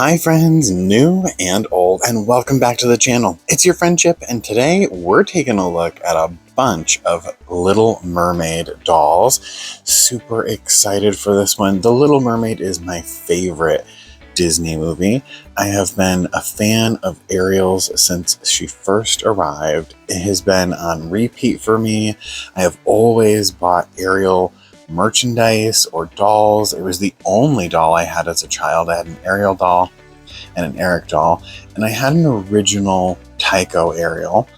Hi friends, new and old, and welcome back to the channel. It's your FriendCHIP, and today we're taking a look at a bunch of Little Mermaid dolls. Super excited for this one. The Little Mermaid is my favorite Disney movie. I have been a fan of Ariel's since she first arrived. It has been on repeat for me. I have always bought Ariel merchandise or dolls. It was the only doll I had as a child. I had an Ariel doll and an Eric doll, and I had an original Tycho Ariel.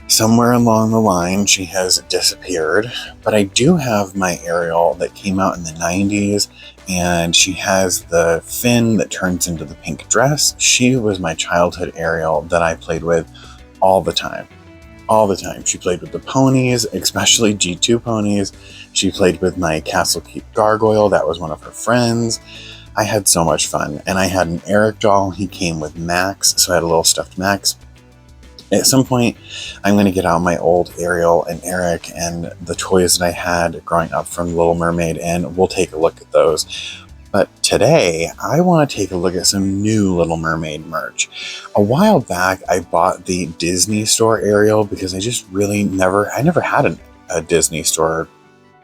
Somewhere along the line she has disappeared, but I do have my Ariel that came out in the 90s, and she has the fin that turns into the pink dress. She was my childhood Ariel that I played with all the time. All the time. She played with the ponies, especially G2 ponies. She played with my Castle Keep gargoyle. That was one of her friends. I had so much fun. And I had an Eric doll. He came with Max, so I had a little stuffed Max. At some point, I'm going to get out my old Ariel and Eric and the toys that I had growing up from Little Mermaid, and we'll take a look at those. But today, I want to take a look at some new Little Mermaid merch. A while back, I bought the Disney Store Ariel because I just really never had a Disney Store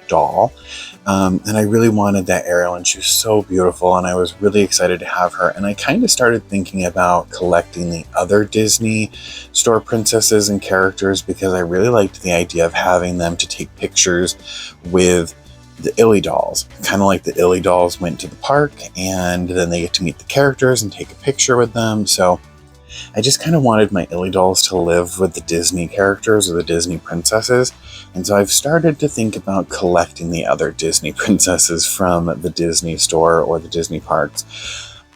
doll. And I really wanted that Ariel, and she was so beautiful, and I was really excited to have her. And I kind of started thinking about collecting the other Disney Store princesses and characters because I really liked the idea of having them to take pictures with the Illy dolls. Kind of like the Illy dolls went to the park and then they get to meet the characters and take a picture with them. So I just kind of wanted my Illy dolls to live with the Disney characters or the Disney princesses. And so I've started to think about collecting the other Disney princesses from the Disney Store or the Disney parks.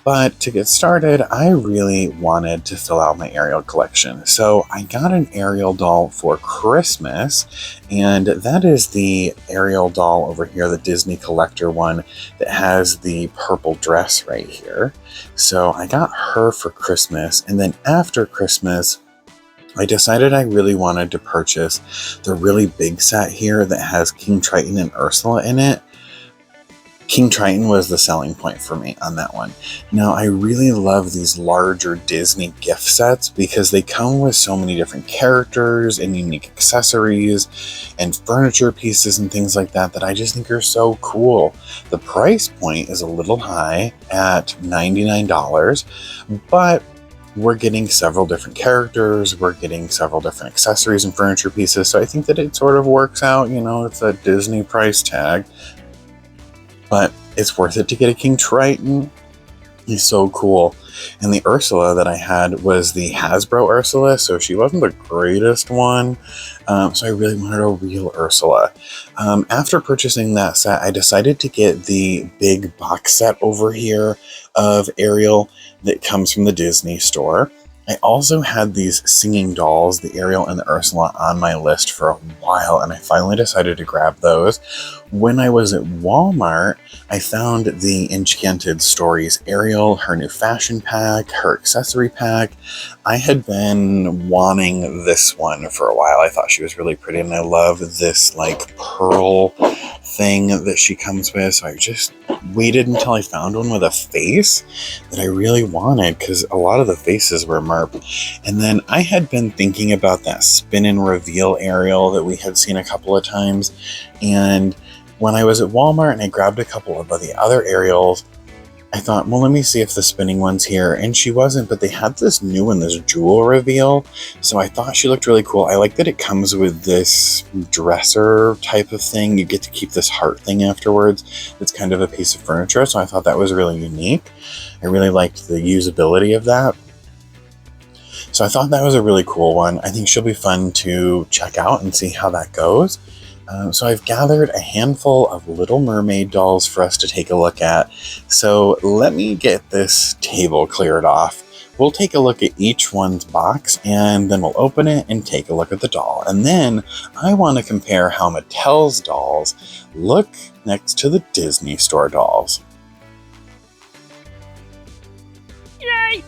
But to get started, I really wanted to fill out my Ariel collection. So I got an Ariel doll for Christmas, and that is the Ariel doll over here, the Disney Collector one that has the purple dress right here. So I got her for Christmas, and then after Christmas, I decided I really wanted to purchase the really big set here that has King Triton and Ursula in it. King Triton was the selling point for me on that one. Now, I really love these larger Disney gift sets because they come with so many different characters and unique accessories and furniture pieces and things like that that I just think are so cool. The price point is a little high at $99, but we're getting several different characters, we're getting several different accessories and furniture pieces, so I think that it sort of works out. You know, it's a Disney price tag. But it's worth it to get a King Triton. He's so cool. And the Ursula that I had was the Hasbro Ursula, so she wasn't the greatest one. So I really wanted a real Ursula. After purchasing that set, I decided to get the big box set over here of Ariel that comes from the Disney Store. I also had these singing dolls, the Ariel and the Ursula, on my list for a while, and I finally decided to grab those. When I was at Walmart, I found the Enchanted Stories Ariel, her new fashion pack, her accessory pack. I had been wanting this one for a while. I thought she was really pretty, and I love this like pearl thing that she comes with, so I just waited until I found one with a face that I really wanted because a lot of the faces were merp. And then I had been thinking about that spin and reveal Ariel that we had seen a couple of times, and when I was at Walmart and I grabbed a couple of the other Ariels, I thought, well, let me see if the spinning one's here. And she wasn't, but they had this new one, this jewel reveal. So I thought she looked really cool. I like that it comes with this dresser type of thing. You get to keep this heart thing afterwards. It's kind of a piece of furniture. So I thought that was really unique. I really liked the usability of that. So I thought that was a really cool one. I think she'll be fun to check out and see how that goes. So I've gathered a handful of Little Mermaid dolls for us to take a look at. So let me get this table cleared off. We'll take a look at each one's box, and then we'll open it and take a look at the doll. And then I want to compare how Mattel's dolls look next to the Disney Store dolls. Yay!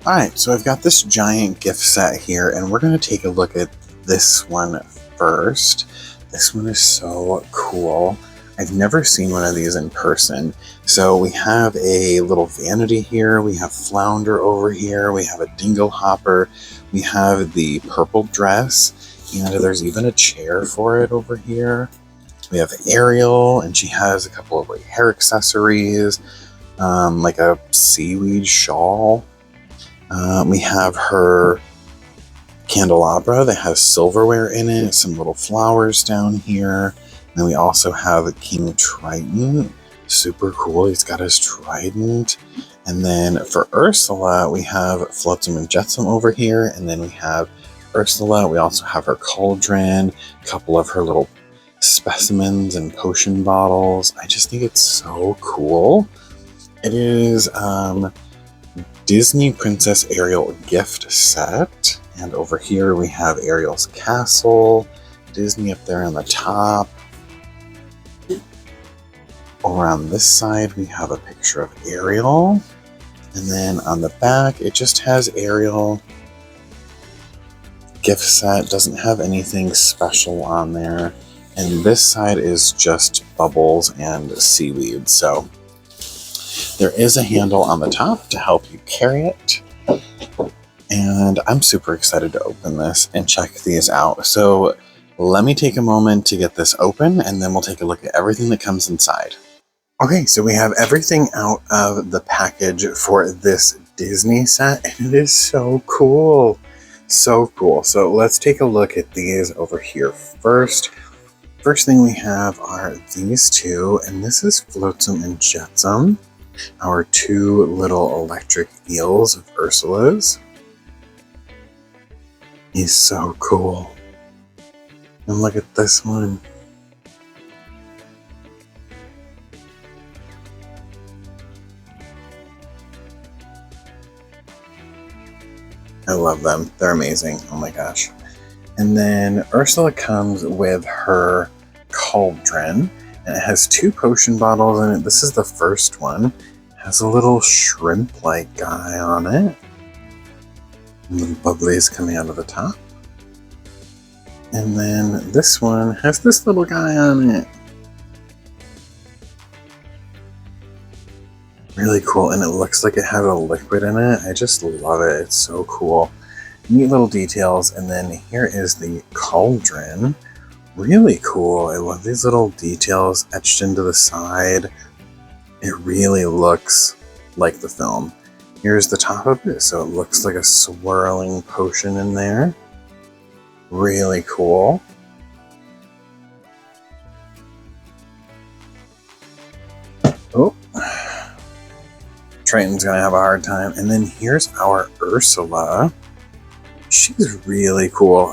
Alright, so I've got this giant gift set here, and we're going to take a look at this one first. This one is so cool. I've never seen one of these in person. So we have a little vanity here, we have Flounder over here, we have a dingle hopper, we have the purple dress, and there's even a chair for it over here. We have Ariel, and she has a couple of like hair accessories, like a seaweed shawl. We have her candelabra that has silverware in it, some little flowers down here. And then we also have King Triton, super cool, he's got his trident. And then for Ursula, we have Flotsam and Jetsam over here, and then we have Ursula, we also have her cauldron, a couple of her little specimens and potion bottles. I just think it's so cool. It is Disney Princess Ariel gift set, and over here we have Ariel's castle, Disney up there on the top. Over on this side we have a picture of Ariel, and then on the back it just has Ariel gift set, doesn't have anything special on there, and this side is just bubbles and seaweed. So there is a handle on the top to help you carry it, and I'm super excited to open this and check these out. So let me take a moment to get this open, and then we'll take a look at everything that comes inside. Okay, so we have everything out of the package for this Disney set, and it is so cool. So cool. So let's take a look at these over here first. First thing we have are these two, and this is Flotsam and Jetsam, our two little electric eels of Ursula's. He's so cool. And look at this one. I love them. They're amazing. Oh my gosh. And then Ursula comes with her cauldron, and it has two potion bottles in it. This is the first one. It has a little shrimp-like guy on it. And little bubblies coming out of the top. And then this one has this little guy on it. Really cool, and it looks like it has a liquid in it. I just love it. It's so cool. Neat little details. And then here is the cauldron. Really cool. I love these little details etched into the side. It really looks like the film. Here's the top of it, so it looks like a swirling potion in there. Really cool. Oh, Triton's gonna have a hard time. And then here's our Ursula. She's really cool.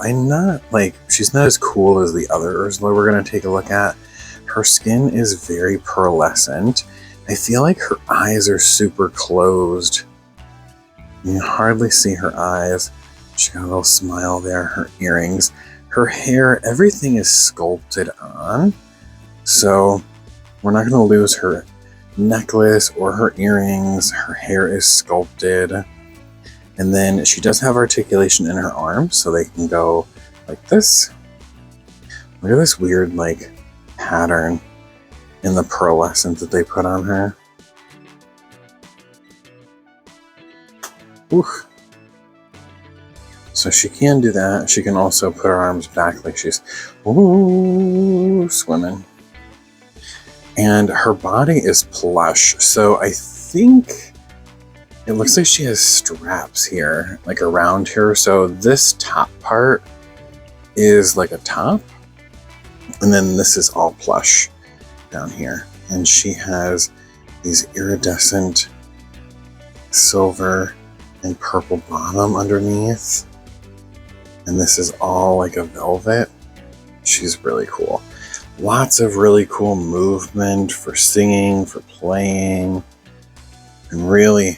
She's not as cool as the other Ursula we're gonna take a look at. Her skin is very pearlescent. I feel like her eyes are super closed. You can hardly see her eyes. She got a little smile there, her earrings. Her hair, everything is sculpted on. So we're not gonna lose her necklace or her earrings. Her hair is sculpted. And then she does have articulation in her arms, so they can go like this. Look at this weird pattern in the pearlescent that they put on her. Oof. So she can do that. She can also put her arms back like she's swimming. And her body is plush, so I think it looks like she has straps here, around her. So this top part is like a top, and then this is all plush down here. And she has these iridescent silver and purple bottom underneath. And this is all like a velvet. She's really cool. Lots of really cool movement for singing, for playing, and really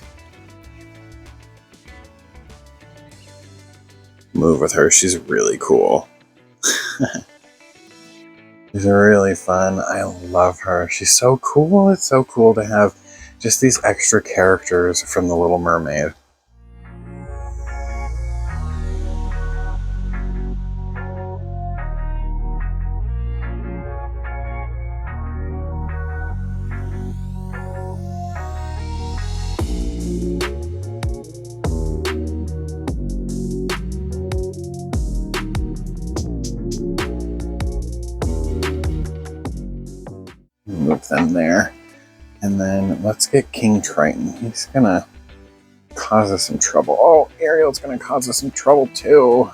move with her. She's really cool. She's really fun. I love her. She's so cool. It's so cool to have just these extra characters from The Little Mermaid. in there. And then let's get King Triton. He's gonna cause us some trouble. Oh, Ariel's gonna cause us some trouble too.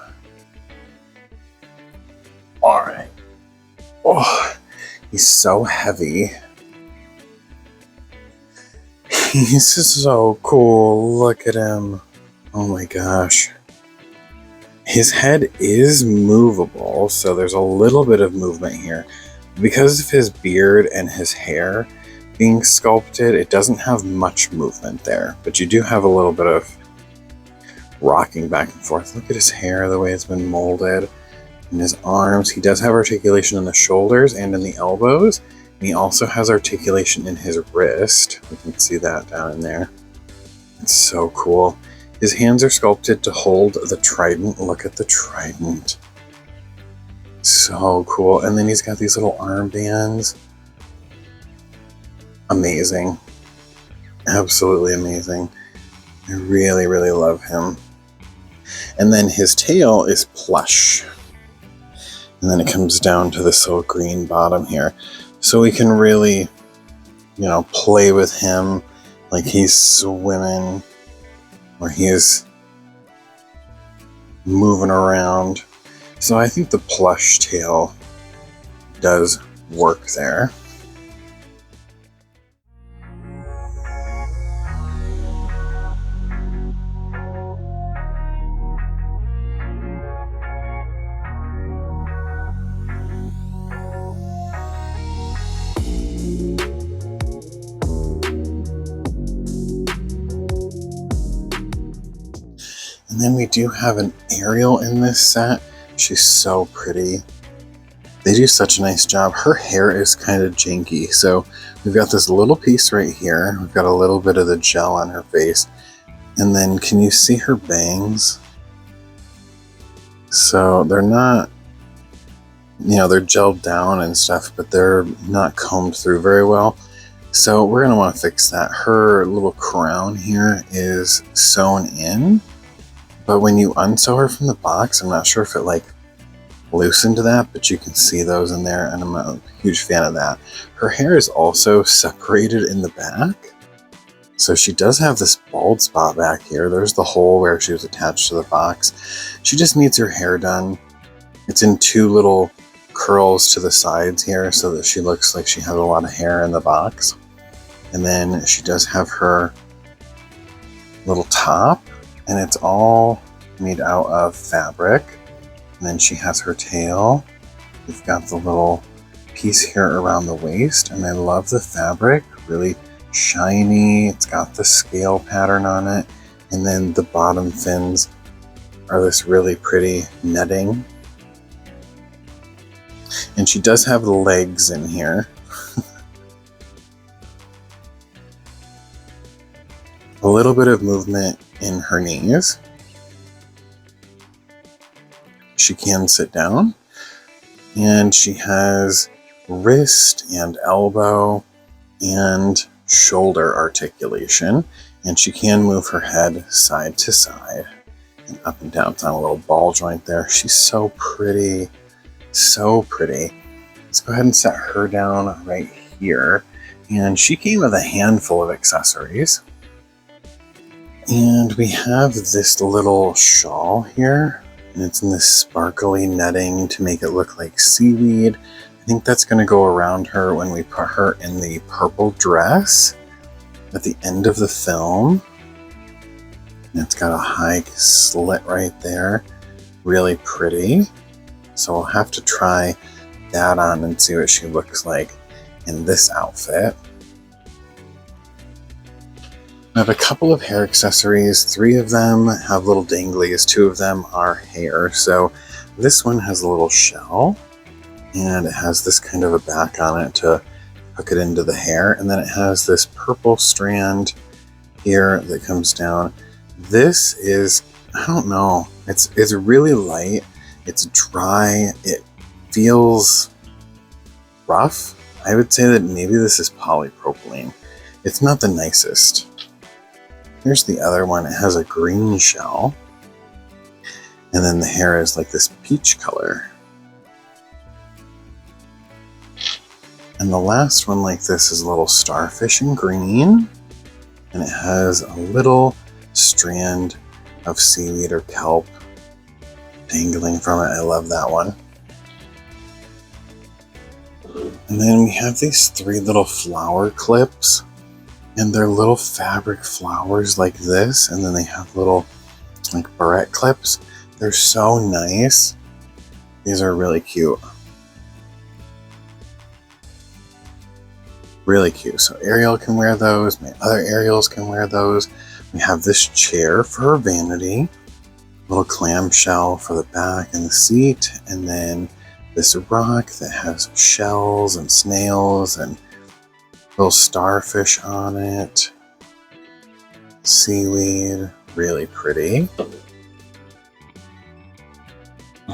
All right. Oh, he's so heavy. He's so cool. Look at him. Oh my gosh. His head is movable, so there's a little bit of movement here. Because of his beard and his hair being sculpted, it doesn't have much movement there, but you do have a little bit of rocking back and forth. Look at his hair, the way it's been molded. And his arms, he does have articulation in the shoulders and in the elbows. And he also has articulation in his wrist. You can see that down in there. It's so cool. His hands are sculpted to hold the trident. Look at the trident. So cool. And then he's got these little armbands. Amazing. Absolutely amazing. I really, really love him. And then his tail is plush. And then it comes down to this little green bottom here. So we can really, play with him like he's swimming or he's moving around. So I think the plush tail does work there. And then we do have an Ariel in this set. She's so pretty. They do such a nice job. Her hair is kind of janky. So we've got this little piece right here. We've got a little bit of the gel on her face. And then can you see her bangs? So they're not, they're gelled down and stuff, but they're not combed through very well. So we're going to want to fix that. Her little crown here is sewn in. But when you unsew her from the box, I'm not sure if it loosened that, but you can see those in there, and I'm a huge fan of that. Her hair is also separated in the back. So she does have this bald spot back here. There's the hole where she was attached to the box. She just needs her hair done. It's in two little curls to the sides here so that she looks like she has a lot of hair in the box. And then she does have her little top. And it's all made out of fabric. And then she has her tail. We've got the little piece here around the waist. And I love the fabric, really shiny. It's got the scale pattern on it. And then the bottom fins are this really pretty netting. And she does have the legs in here. A little bit of movement in her knees. She can sit down, and she has wrist and elbow and shoulder articulation, and she can move her head side to side and up and down. It's on a little ball joint there. She's so pretty, so pretty. Let's go ahead and set her down right here. And she came with a handful of accessories. And we have this little shawl here, and it's in this sparkly netting to make it look like seaweed. I think that's going to go around her when we put her in the purple dress at the end of the film. And it's got a high slit right there, really pretty. So we'll have to try that on and see what she looks like in this outfit. I have a couple of hair accessories. 3 of them have little danglies. 2 of them are hair. So this one has a little shell, and it has this kind of a back on it to hook it into the hair. And then it has this purple strand here that comes down. This is, I don't know, it's really light. It's dry. It feels rough. I would say that maybe this is polypropylene. It's not the nicest. Here's the other one. It has a green shell. And then the hair is like this peach color. And the last one like this is a little starfish in green. And it has a little strand of seaweed or kelp dangling from it. I love that one. And then we have these 3 little flower clips. And they're little fabric flowers like this. And then they have little like barrette clips. They're so nice. These are really cute. Really cute. So Ariel can wear those. My other Ariels can wear those. We have this chair for her vanity. Little clamshell for the back and the seat. And then this rock that has shells and snails and little starfish on it. Seaweed. Really pretty.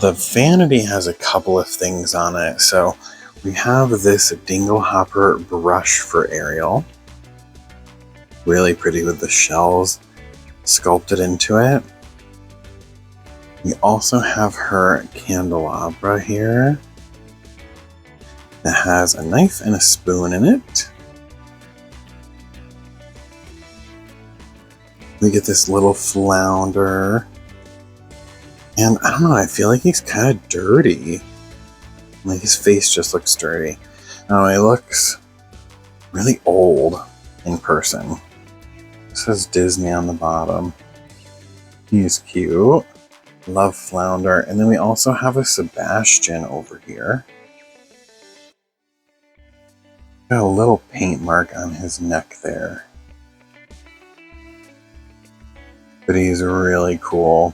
The vanity has a couple of things on it. So we have this dingle hopper brush for Ariel. Really pretty with the shells sculpted into it. We also have her candelabra here that has a knife and a spoon in it. We get this little flounder. And I don't know, I feel like he's kind of dirty. Like his face just looks dirty. Oh, he looks really old in person. It says Disney on the bottom. He's cute. Love Flounder. And then we also have a Sebastian over here. Got a little paint mark on his neck there. But he's really cool.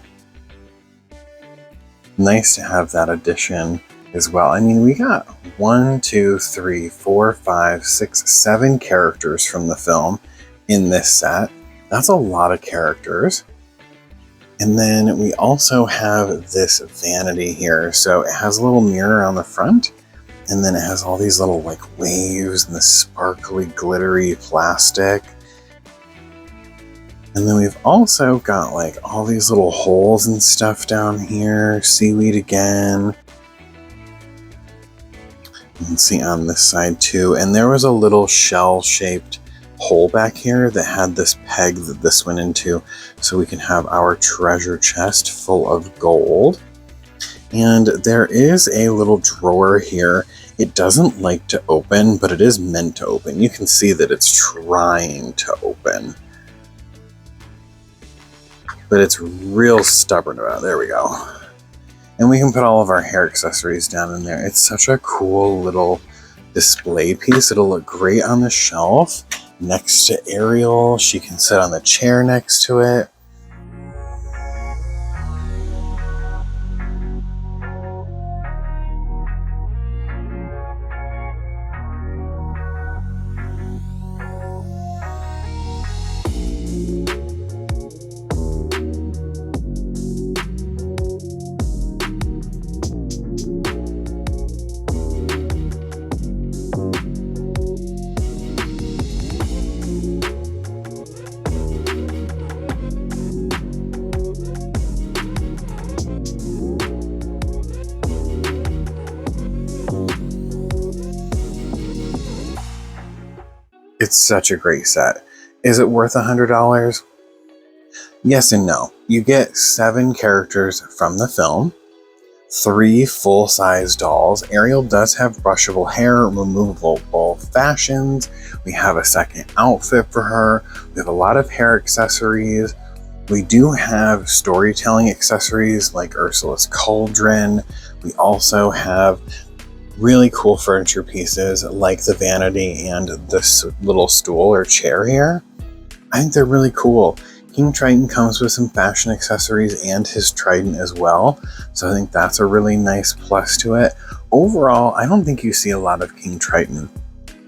Nice to have that addition as well. I mean, we got 1, 2, 3, 4, 5, 6, 7 characters from the film in this set. That's a lot of characters. And then we also have this vanity here. So it has a little mirror on the front, and then it has all these little like waves and the sparkly, glittery plastic. And then we've also got like all these little holes and stuff down here. Seaweed again. You can see on this side too. And there was a little shell-shaped hole back here that had this peg that this went into, so we can have our treasure chest full of gold. And there is a little drawer here. It doesn't like to open, but it is meant to open. You can see that it's trying to open, but it's real stubborn about it. There we go. And we can put all of our hair accessories down in there. It's such a cool little display piece. It'll look great on the shelf next to Ariel. She can sit on the chair next to it. It's such a great set. Is it worth $100? Yes and no. You get 7 characters from the film, 3 full-size dolls. Ariel does have brushable hair, removable fashions. We have a second outfit for her. We have a lot of hair accessories. We do have storytelling accessories like Ursula's cauldron. We also have really cool furniture pieces like the vanity and this little stool or chair here. I think they're really cool. King Triton comes with some fashion accessories and his trident as well, so I think that's a really nice plus to it. Overall, I don't think you see a lot of King Triton,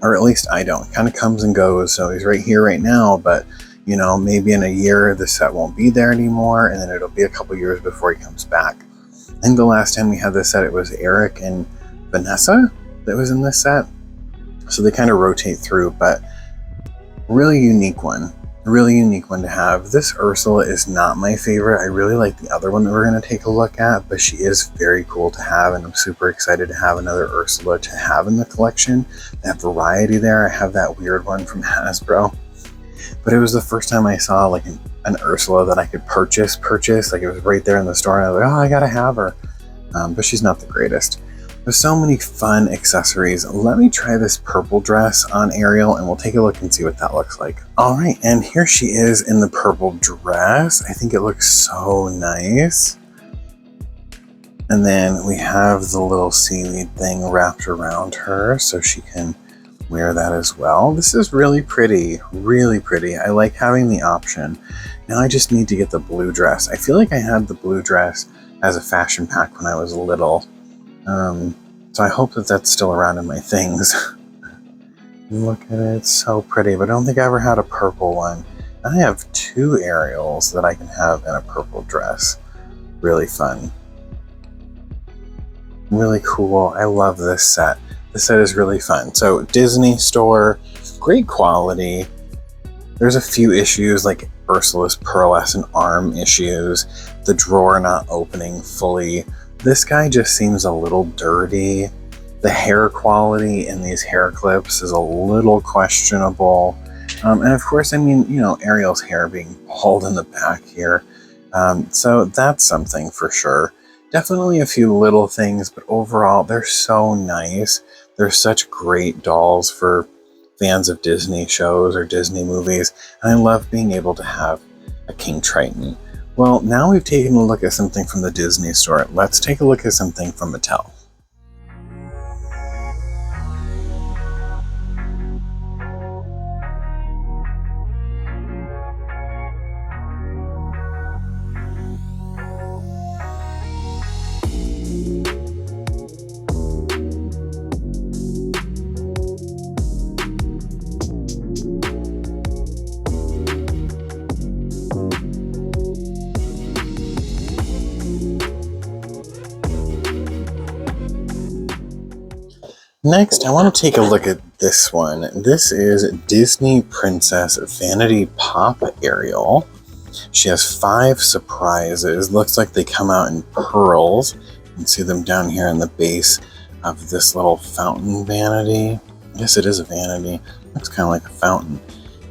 or at least I don't. It kind of comes and goes, so he's right here right now, but you know, maybe in a year the set won't be there anymore, and then it'll be a couple years before he comes back. I think the last time we had this set, it was Eric and Vanessa that was in this set, so they kind of rotate through, but really unique one. A really unique one to have. This Ursula is not my favorite. I really like the other one that we're going to take a look at, but she is very cool to have, and I'm super excited to have another Ursula to have in the collection. That variety there. I have that weird one from Hasbro, but it was the first time I saw like an Ursula that I could purchase. Like it was right there in the store, and I was like, oh, I gotta have her. But she's not the greatest. There's so many fun accessories. Let me try this purple dress on Ariel and we'll take a look and see what that looks like. All right, and here she is in the purple dress. I think it looks so nice. And then we have the little seaweed thing wrapped around her so she can wear that as well. This is really pretty, really pretty. I like having the option. Now I just need to get the blue dress. I feel like I had the blue dress as a fashion pack when I was little. So I hope that that's still around in my things. Look at it, it's so pretty, but I don't think I ever had a purple one. I have 2 Ariels that I can have in a purple dress. Really fun. Really cool. I love this set. This set is really fun. So Disney store, great quality. There's a few issues like Ursula's pearlescent arm issues, the drawer not opening fully. This guy just seems a little dirty. The hair quality in these hair clips is a little questionable. And of course, I mean, you know, Ariel's hair being pulled in the back here. So that's something for sure. Definitely a few little things, but overall, they're so nice. They're such great dolls for fans of Disney shows or Disney movies. And I love being able to have a King Triton. Well, now we've taken a look at something from the Disney store. Let's take a look at something from Mattel. Next, I want to take a look at this one. This is Disney Princess Vanity Pop Ariel. She has 5 surprises. Looks like they come out in pearls. You can see them down here in the base of this little fountain vanity. I guess it is a vanity. Looks kind of like a fountain.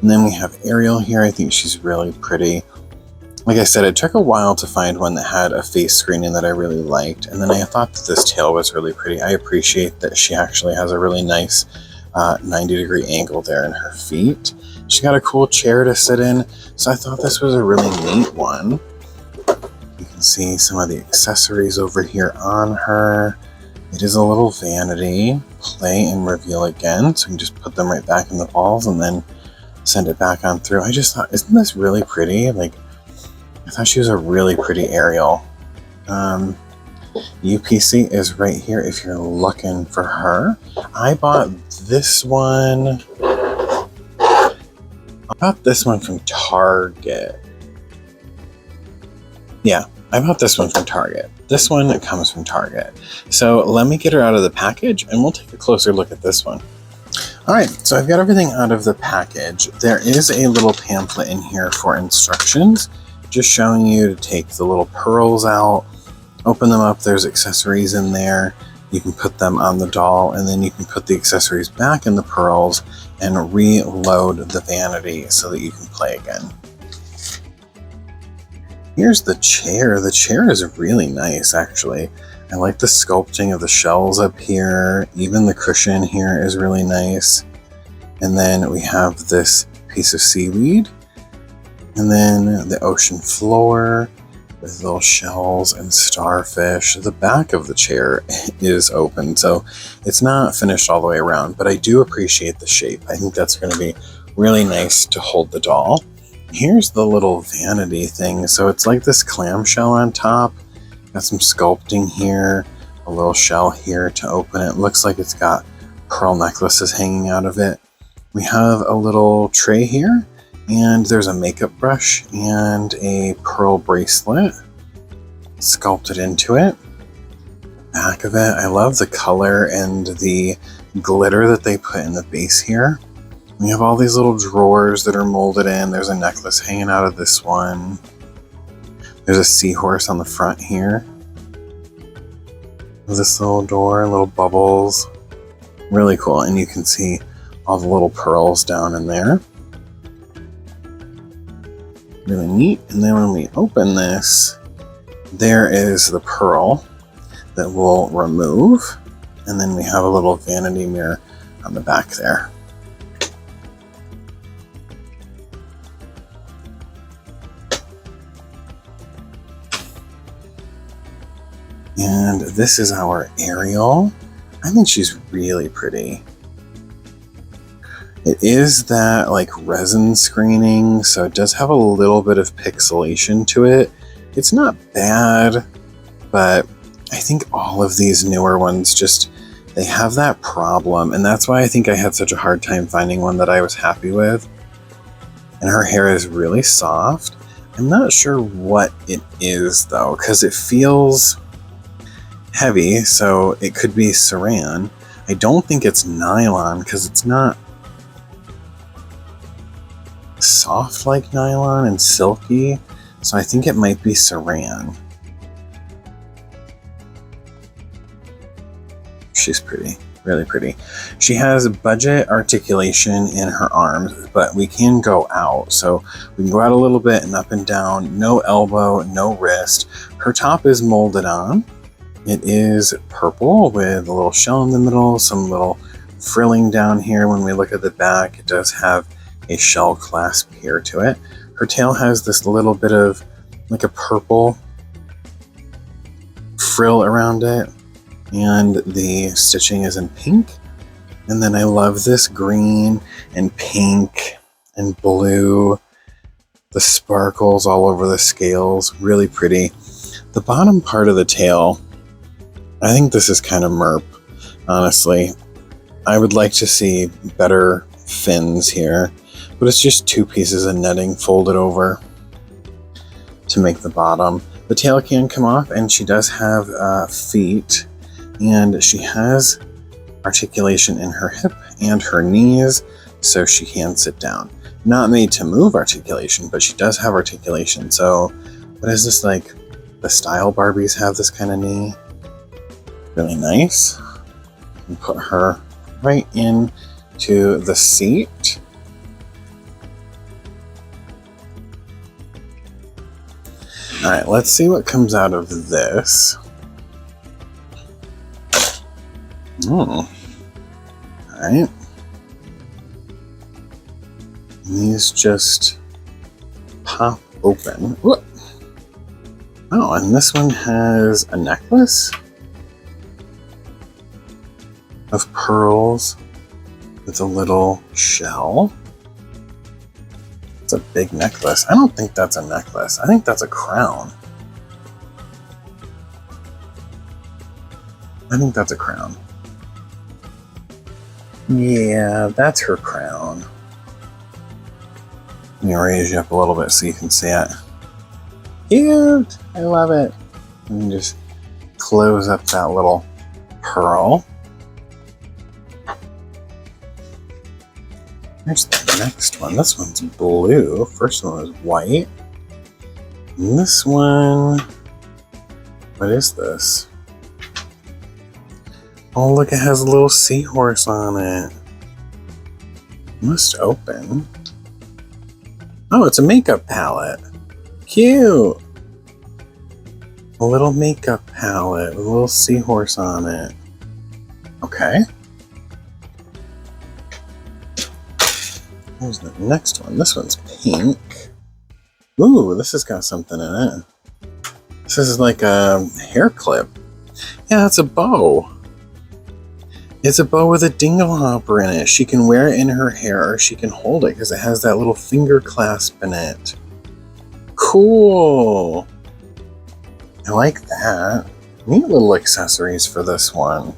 And then we have Ariel here. I think she's really pretty. Like I said, it took a while to find one that had a face screening that I really liked, and then I thought that this tail was really pretty. I appreciate that she actually has a really nice 90-degree angle there in her feet. She got a cool chair to sit in, so I thought this was a really neat one. You can see some of the accessories over here on her. It is a little vanity. Play and reveal again, so you can just put them right back in the balls and then send it back on through. I just thought, isn't this really pretty? Like, I thought she was a really pretty Ariel. UPC is right here if you're looking for her. I bought this one. I bought this one from Target. Yeah, I bought this one from Target. This one comes from Target. So let me get her out of the package and we'll take a closer look at this one. All right, so I've got everything out of the package. There is a little pamphlet in here for instructions, just showing you to take the little pearls out, open them up. There's accessories in there. You can put them on the doll, and then you can put the accessories back in the pearls and reload the vanity so that you can play again. Here's the chair. The chair is really nice, actually. I like the sculpting of the shells up here. Even the cushion here is really nice. And then we have this piece of seaweed. And then the ocean floor with little shells and starfish. The back of the chair is open, so it's not finished all the way around, but I do appreciate the shape. I think that's going to be really nice to hold the doll. Here's the little vanity thing. So it's like this clamshell on top. Got some sculpting here, a little shell here to open it. Looks like it's got pearl necklaces hanging out of it. We have a little tray here. And there's a makeup brush and a pearl bracelet sculpted into it. Back of it, I love the color and the glitter that they put in the base here. We have all these little drawers that are molded in. There's a necklace hanging out of this one. There's a seahorse on the front here. This little door, little bubbles. Really cool. And you can see all the little pearls down in there. Really neat. And then when we open this, there is the pearl that we'll remove. And then we have a little vanity mirror on the back there. And this is our Ariel. I think she's really pretty. It is that like resin screening, so it does have a little bit of pixelation to it. It's not bad, but I think all of these newer ones just, they have that problem. And that's why I think I had such a hard time finding one that I was happy with. And her hair is really soft. I'm not sure what it is though, because it feels heavy, so it could be saran. I don't think it's nylon because it's not soft like nylon and silky, so I think it might be saran. She's pretty, really pretty. She has budget articulation in her arms, but we can go out, so we can go out a little bit and up and down. No elbow, no wrist. Her top is molded on. It is purple with a little shell in the middle, some little frilling down here. When we look at the back, it does have a shell clasp here to it. Her tail has this little bit of like a purple frill around it, and the stitching is in pink. And then I love this green and pink and blue, the sparkles all over the scales, really pretty. The bottom part of the tail, I think this is kind of merp, honestly. I would like to see better fins here, but it's just two pieces of netting folded over to make the bottom. The tail can come off, and she does have feet, and she has articulation in her hip and her knees, so she can sit down. Not made to move articulation, but she does have articulation. So what is this, like the style Barbies have this kind of knee? Really nice. And put her right into the seat. All right, let's see what comes out of this. All right. And these just pop open. Whoop. Oh, and this one has a necklace of pearls with a little shell. It's a big necklace. I don't think that's a necklace. I think that's a crown. I think that's a crown. Yeah, that's her crown. Let me raise you up a little bit so you can see it. Cute! I love it. And just close up that little pearl. Here's the next one. This one's blue. First one was white. And this one... What is this? Oh, look, it has a little seahorse on it. Must open. Oh, it's a makeup palette. Cute! A little makeup palette with a little seahorse on it. Okay. Here's the next one. This one's pink. Ooh, this has got something in it. This is like a hair clip. Yeah, it's a bow. It's a bow with a dingle hopper in it. She can wear it in her hair, or she can hold it because it has that little finger clasp in it. Cool. I like that. Neat little accessories for this one.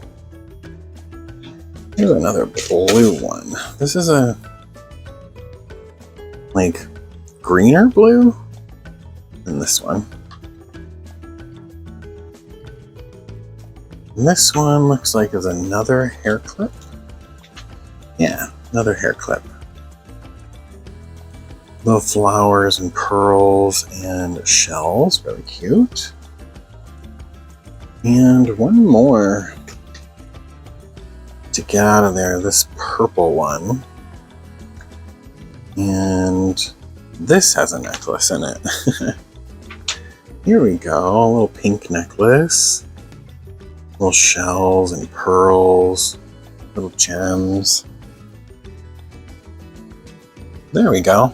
Here's another blue one. This is a like greener blue than this one. And this one looks like it's another hair clip. Yeah, another hair clip. Little flowers and pearls and shells, really cute. And one more to get out of there, this purple one. And this has a necklace in it. Here we go, a little pink necklace. Little shells and pearls, little gems. There we go.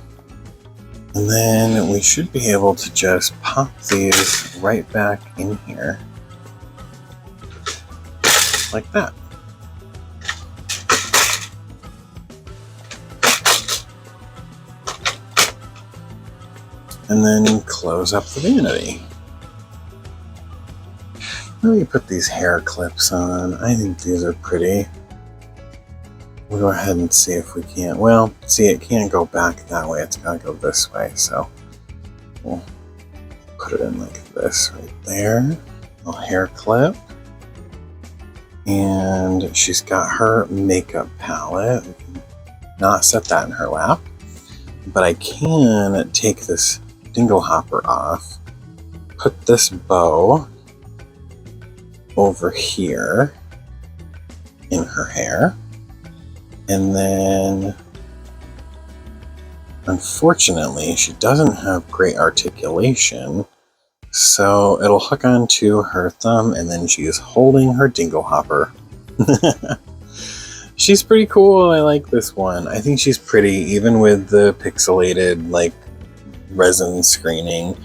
And then we should be able to just pop these right back in here. Like that. And then close up the vanity. Let me put these hair clips on. I think these are pretty. We'll go ahead and see if we can't. Well, see, it can't go back that way. It's got to go this way. So we'll put it in like this right there. Little hair clip. And she's got her makeup palette. We can not set that in her lap. But I can take this dingle hopper off, put this bow over here in her hair, and then unfortunately she doesn't have great articulation, so it'll hook onto her thumb, and then she's holding her dingle hopper. She's pretty cool. I like this one. I think she's pretty, even with the pixelated like resin screening.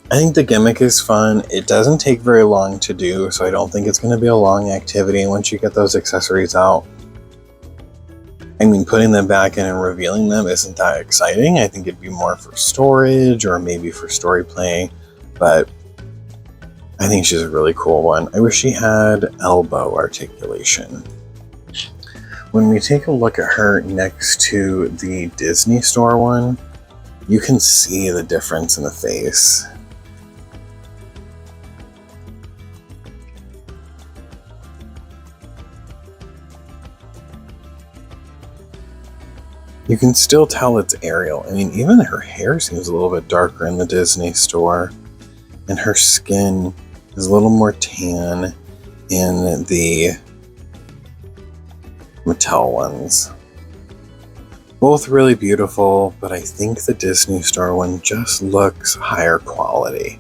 I think the gimmick is fun. It doesn't take very long to do, so I don't think it's going to be a long activity once you get those accessories out. I mean, putting them back in and revealing them isn't that exciting. I think it'd be more for storage or maybe for story play, but I think she's a really cool one. I wish she had elbow articulation. When we take a look at her next to the Disney Store one, you can see the difference in the face. You can still tell it's Ariel. I mean, even her hair seems a little bit darker in the Disney Store, and her skin is a little more tan in the Mattel ones. Both really beautiful, but I think the Disney Store one just looks higher quality.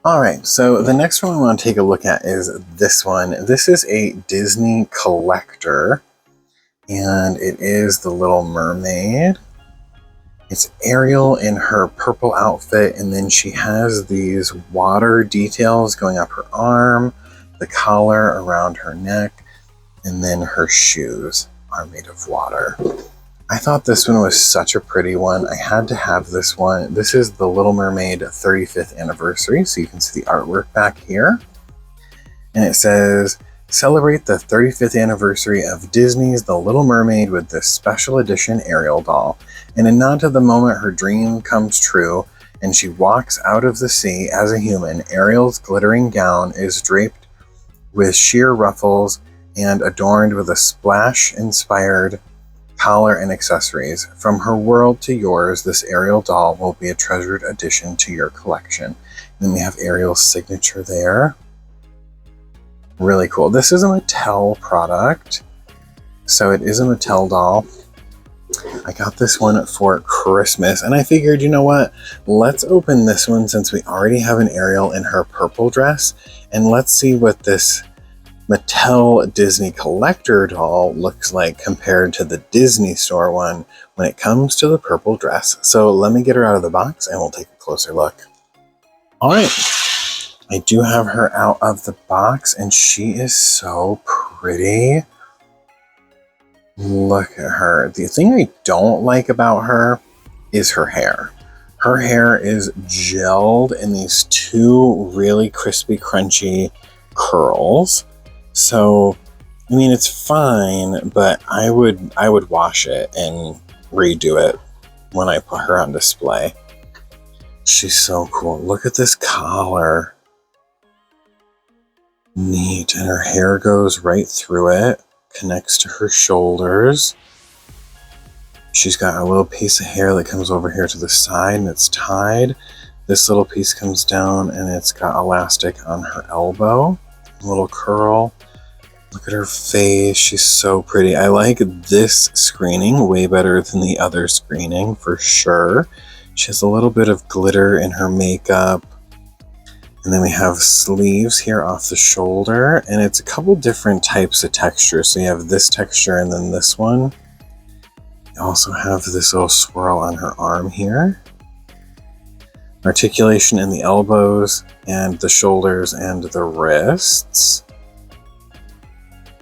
Alright, so the next one I want to take a look at is this one. This is a Disney collector, and it is the Little Mermaid. It's Ariel in her purple outfit, and then she has these water details going up her arm, the collar around her neck, and then her shoes are made of water. I thought this one was such a pretty one. I had to have this one. This is the Little Mermaid 35th anniversary, so you can see the artwork back here. And it says, celebrate the 35th anniversary of Disney's The Little Mermaid with this special edition Ariel doll. In a nod to the moment her dream comes true and she walks out of the sea as a human, Ariel's glittering gown is draped with sheer ruffles and adorned with a splash-inspired collar and accessories. From her world to yours, this Ariel doll will be a treasured addition to your collection. And then we have Ariel's signature there. Really cool. This is a Mattel product, so it is a Mattel doll. I got this one for Christmas, and I figured, you know what? Let's open this one since we already have an Ariel in her purple dress, and let's see what this Mattel Disney collector doll looks like compared to the Disney Store one when it comes to the purple dress. So let me get her out of the box and we'll take a closer look. All right, I do have her out of the box and she is so pretty. Look at her. The thing I don't like about her is her hair. Her hair is gelled in these two really crispy, crunchy curls. So, I mean, it's fine, but I would wash it and redo it when I put her on display. She's so cool. Look at this collar. Neat. And her hair goes right through it, connects to her shoulders. She's got a little piece of hair that comes over here to the side and it's tied. This little piece comes down and it's got elastic on her elbow. A little curl. Look at her face. She's so pretty. I like this screening way better than the other screening for sure. She has a little bit of glitter in her makeup. And then we have sleeves here off the shoulder. And it's a couple different types of texture. So you have this texture and then this one. You also have this little swirl on her arm here. Articulation in the elbows and the shoulders and the wrists.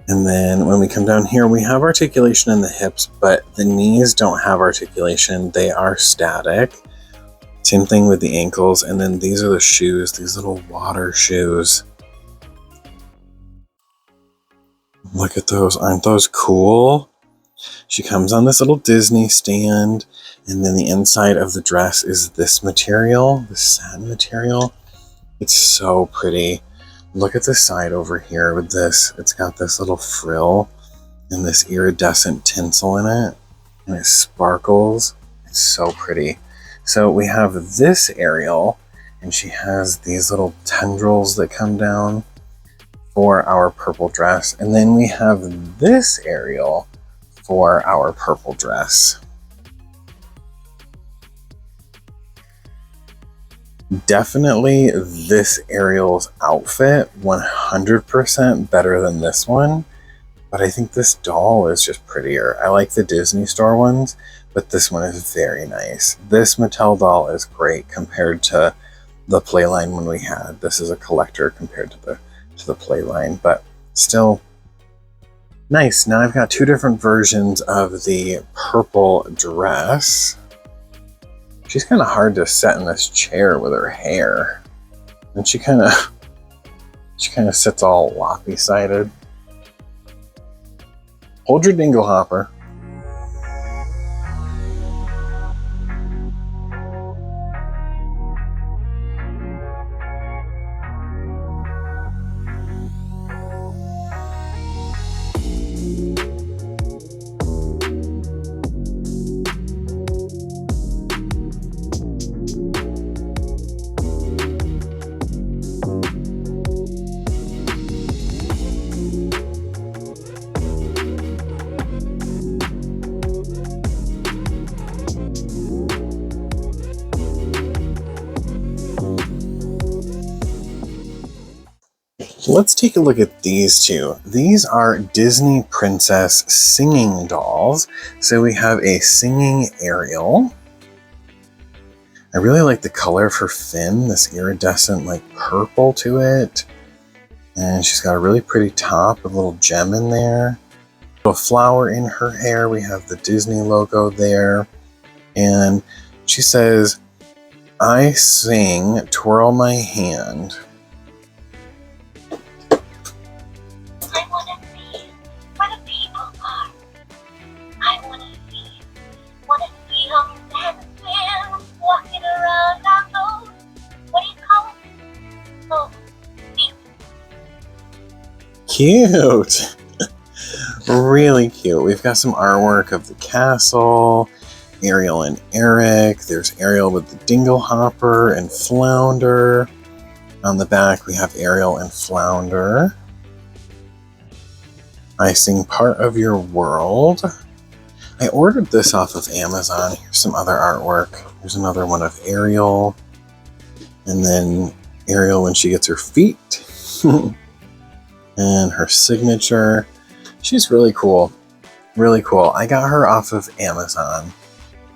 And then when we come down here, we have articulation in the hips, but the knees don't have articulation. They are static. Same thing with the ankles. And then these are the shoes, these little water shoes. Look at those. Aren't those cool? She comes on this little Disney stand. And then the inside of the dress is this material, this satin material. It's so pretty. Look at the side over here with this. It's got this little frill and this iridescent tinsel in it. And it sparkles. It's so pretty. So we have this Ariel, and she has these little tendrils that come down for our purple dress. And then we have this Ariel for our purple dress. Definitely this Ariel's outfit 100% better than this one, but I think this doll is just prettier. I like the Disney Store ones, but this one is very nice. This Mattel doll is great compared to the Playline one we had. This is a collector compared to the Playline, but still nice. Now I've got two different versions of the purple dress. She's kind of hard to set in this chair with her hair. And she kind of sits all loppy-sided. Hold your dingle hopper. Let's take a look at these two. These are Disney Princess singing dolls. So we have a singing Ariel. I really like the color of her fin, this iridescent like purple to it. And she's got a really pretty top, a little gem in there. A little flower in her hair. We have the Disney logo there. And she says, "I sing, twirl my hand." Cute. Really cute. We've got some artwork of the castle, Ariel and Eric. There's Ariel with the dingle hopper and Flounder. On the back we have Ariel and Flounder. I sing part of your world. I ordered this off of Amazon. Here's some other artwork. Here's another one of Ariel. And then Ariel when she gets her feet. And her signature. She's really cool. Really cool. I got her off of Amazon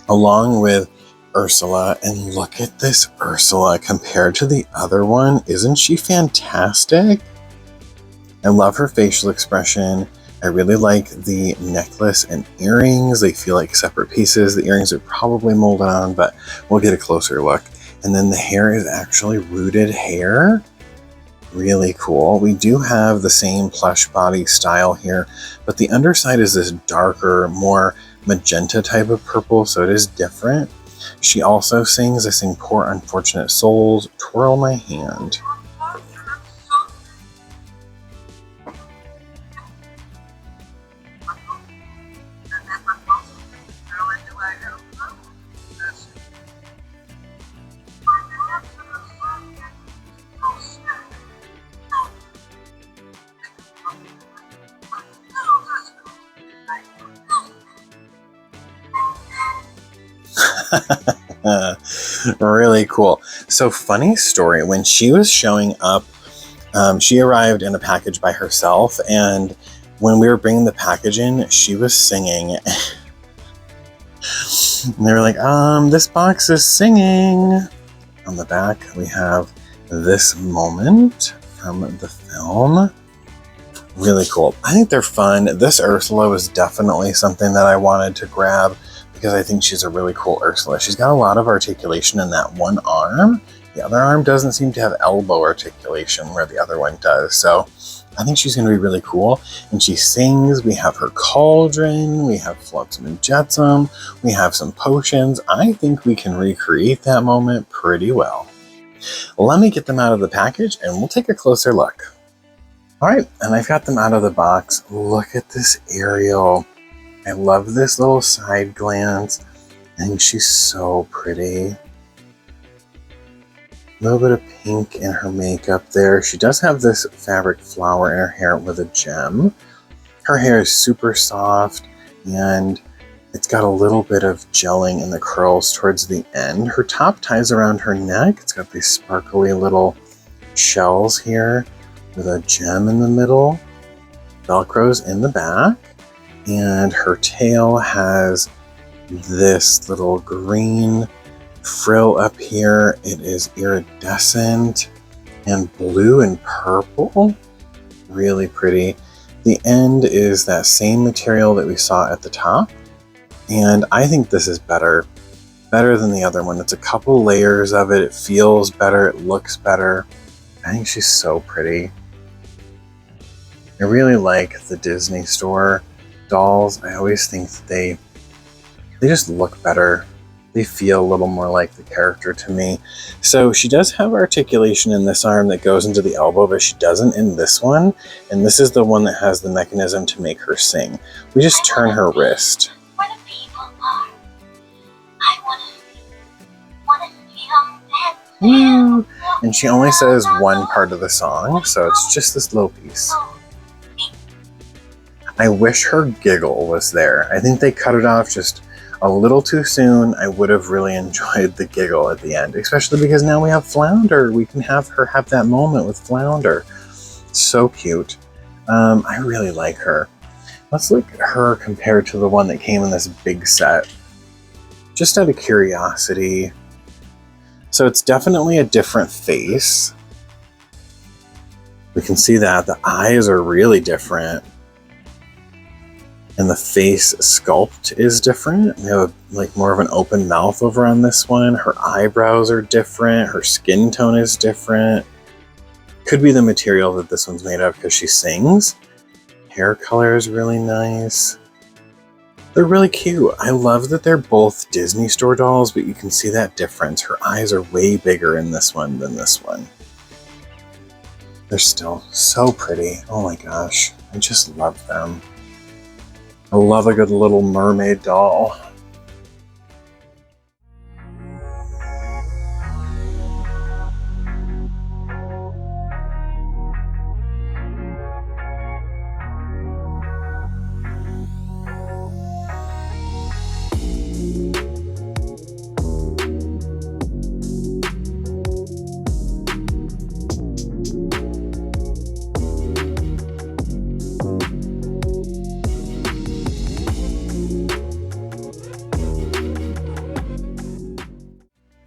along with Ursula. And look at this Ursula compared to the other one. Isn't she fantastic? I love her facial expression. I really like the necklace and earrings. They feel like separate pieces. The earrings are probably molded on, but we'll get a closer look. And then the hair is actually rooted hair. Really cool. We do have the same plush body style here, but the underside is this darker, more magenta type of purple, so it is different. She also sings, I sing Poor Unfortunate Souls, Twirl My Hand. Really cool. So funny story, when she was showing up, she arrived in a package by herself, and when we were bringing the package in, she was singing. And they were like, this box is singing. On the back, we have this moment from the film. Really cool. I think they're fun. This Ursula was definitely something that I wanted to grab because I think she's a really cool Ursula. She's got a lot of articulation in that one arm. The other arm doesn't seem to have elbow articulation where the other one does. So I think she's going to be really cool. And she sings. We have her cauldron. We have Flotsam and Jetsam. We have some potions. I think we can recreate that moment pretty well. Let me get them out of the package and we'll take a closer look. All right, and I've got them out of the box. Look at this Ariel. I love this little side glance. I think she's so pretty. A little bit of pink in her makeup there. She does have this fabric flower in her hair with a gem. Her hair is super soft and it's got a little bit of gelling in the curls towards the end. Her top ties around her neck. It's got these sparkly little shells here with a gem in the middle. Velcro's in the back. And her tail has this little green frill up here. It is iridescent and blue and purple. Really pretty. The end is that same material that we saw at the top. And I think this is better than the other one. It's a couple layers of it. It feels better. It looks better. I think she's so pretty. I really like the Disney Store dolls. I always think that they just look better. They feel a little more like the character to me. So she does have articulation in this arm that goes into the elbow, but she doesn't in this one. And this is the one that has the mechanism to make her sing. We just turn her wrist. Woo! And she only says one part of the song, so it's just this little piece. I wish her giggle was there. I think they cut it off just a little too soon. I would have really enjoyed the giggle at the end, especially because now we have Flounder. We can have her have that moment with Flounder. So cute. I really like her. Let's look at her compared to the one that came in this big set. Just out of curiosity. So it's definitely a different face. We can see that the eyes are really different. And the face sculpt is different. We have like more of an open mouth over on this one. Her eyebrows are different. Her skin tone is different. Could be the material that this one's made of because she sings. Hair color is really nice. They're really cute. I love that they're both Disney Store dolls, but you can see that difference. Her eyes are way bigger in this one than this one. They're still so pretty. Oh my gosh. I just love them. I love a good little mermaid doll.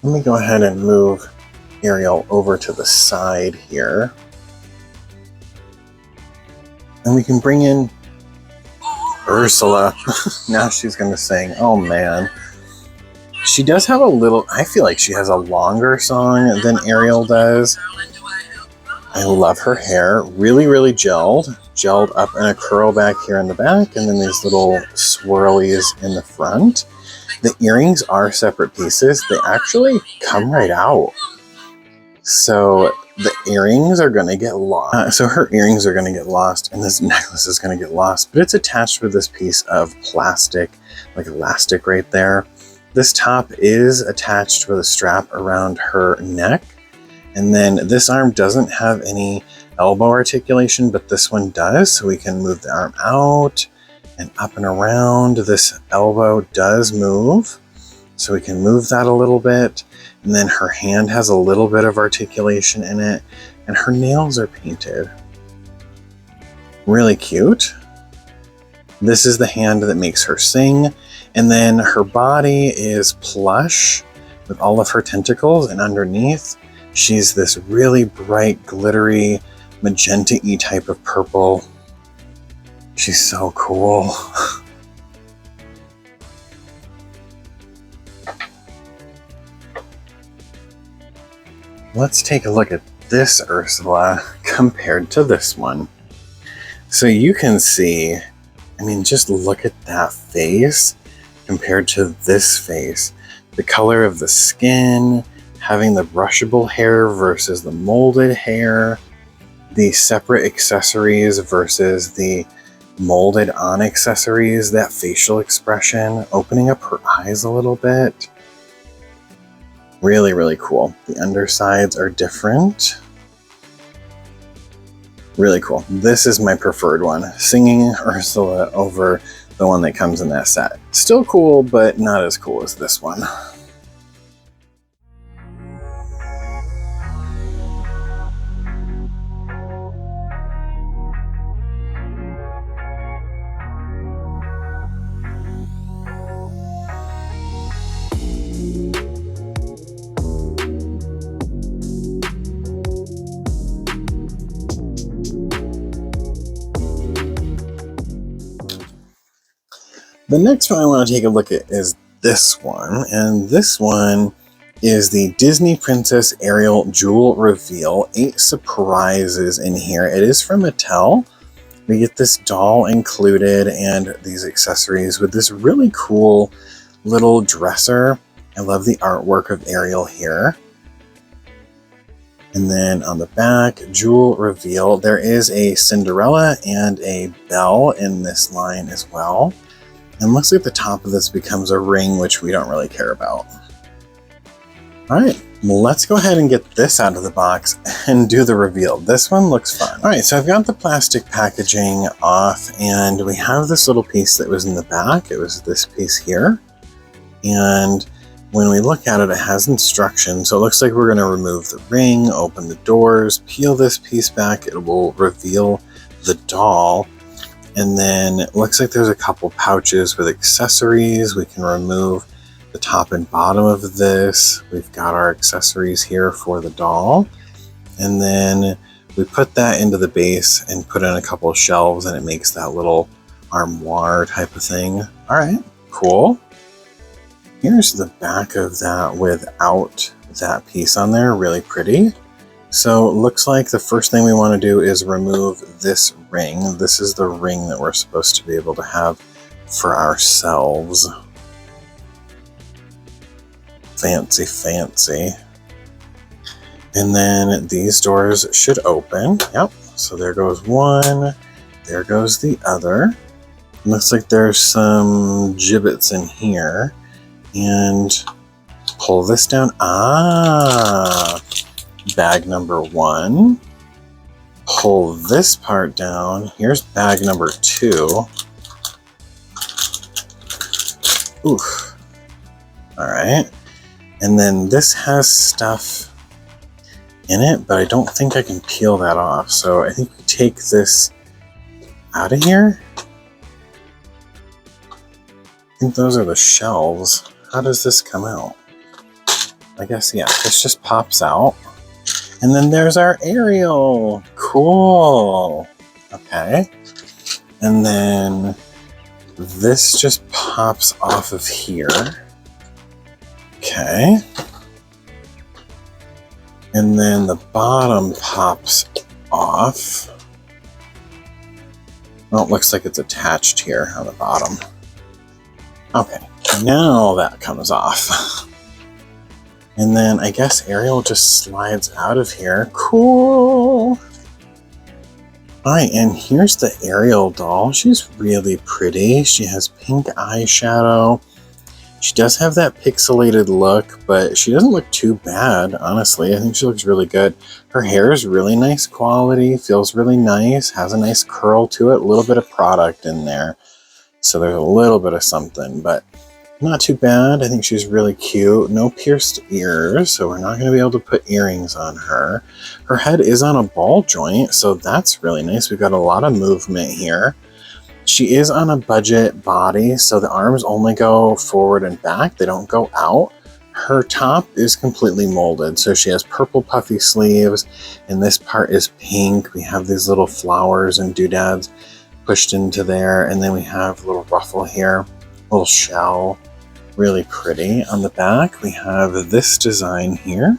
Let me go ahead and move Ariel over to the side here. And we can bring in Ursula. Now she's gonna sing. Oh man. She does have a little, I feel like she has a longer song than Ariel does. I love her hair. Really, really gelled. Gelled up in a curl back here in the back, and then these little swirlies in the front. The earrings are separate pieces. They actually come right out. So the earrings are going to get lost. So her earrings are going to get lost, and this necklace is going to get lost. But it's attached with this piece of plastic, like elastic right there. This top is attached with a strap around her neck. And then this arm doesn't have any elbow articulation, but this one does. So we can move the arm out and up and around. This elbow does move. So we can move that a little bit. And then her hand has a little bit of articulation in it. And her nails are painted. Really cute. This is the hand that makes her sing. And then her body is plush with all of her tentacles. And underneath, she's this really bright, glittery, magenta-y type of purple. She's so cool. Let's take a look at this Ursula compared to this one. So you can see, I mean, just look at that face compared to this face. The color of the skin, having the brushable hair versus the molded hair, the separate accessories versus the molded on accessories, that facial expression, opening up her eyes a little bit. Really, really cool. The undersides are different. Really cool. This is my preferred one. Singing Ursula over the one that comes in that set. Still cool, but not as cool as this one. The next one I want to take a look at is this one, and this one is the Disney Princess Ariel Jewel Reveal. 8 surprises in here. It is from Mattel. We get this doll included and these accessories with this really cool little dresser. I love the artwork of Ariel here. And then on the back, Jewel Reveal. There is a Cinderella and a Belle in this line as well. And looks like the top of this becomes a ring, which we don't really care about. All right, let's go ahead and get this out of the box and do the reveal. This one looks fun. All right, so I've got the plastic packaging off, and we have this little piece that was in the back. It was this piece here. And when we look at it, it has instructions. So it looks like we're going to remove the ring, open the doors, peel this piece back. It will reveal the doll. And then it looks like there's a couple pouches with accessories. We can remove the top and bottom of this. We've got our accessories here for the doll. And then we put that into the base and put in a couple of shelves, and it makes that little armoire type of thing. All right, cool. Here's the back of that without that piece on there, really pretty. So it looks like the first thing we want to do is remove this ring. This is the ring that we're supposed to be able to have for ourselves. Fancy, fancy. And then these doors should open. Yep, so there goes one, there goes the other. Looks like there's some gibbets in here. And pull this down. Ah! Bag number 1. Pull this part down. Here's bag number 2. Oof. All right. And then this has stuff in it, but I don't think I can peel that off. So I think we take this out of here. I think those are the shelves. How does this come out? I guess, yeah, this just pops out. And then there's our Ariel. Cool. Okay. And then this just pops off of here. Okay. And then the bottom pops off. Well, it looks like it's attached here on the bottom. Okay, now that comes off. And then I guess Ariel just slides out of here. Cool! Alright, and here's the Ariel doll. She's really pretty. She has pink eyeshadow. She does have that pixelated look, but she doesn't look too bad, honestly. I think she looks really good. Her hair is really nice quality, feels really nice, has a nice curl to it, a little bit of product in there. So there's a little bit of something, but not too bad. I think she's really cute. No pierced ears, so we're not going to be able to put earrings on her. Her head is on a ball joint, so that's really nice. We've got a lot of movement here. She is on a budget body, so the arms only go forward and back. They don't go out. Her top is completely molded, so she has purple puffy sleeves, and this part is pink. We have these little flowers and doodads pushed into there, and then we have a little ruffle here, a little shell, really pretty. On the back, we have this design here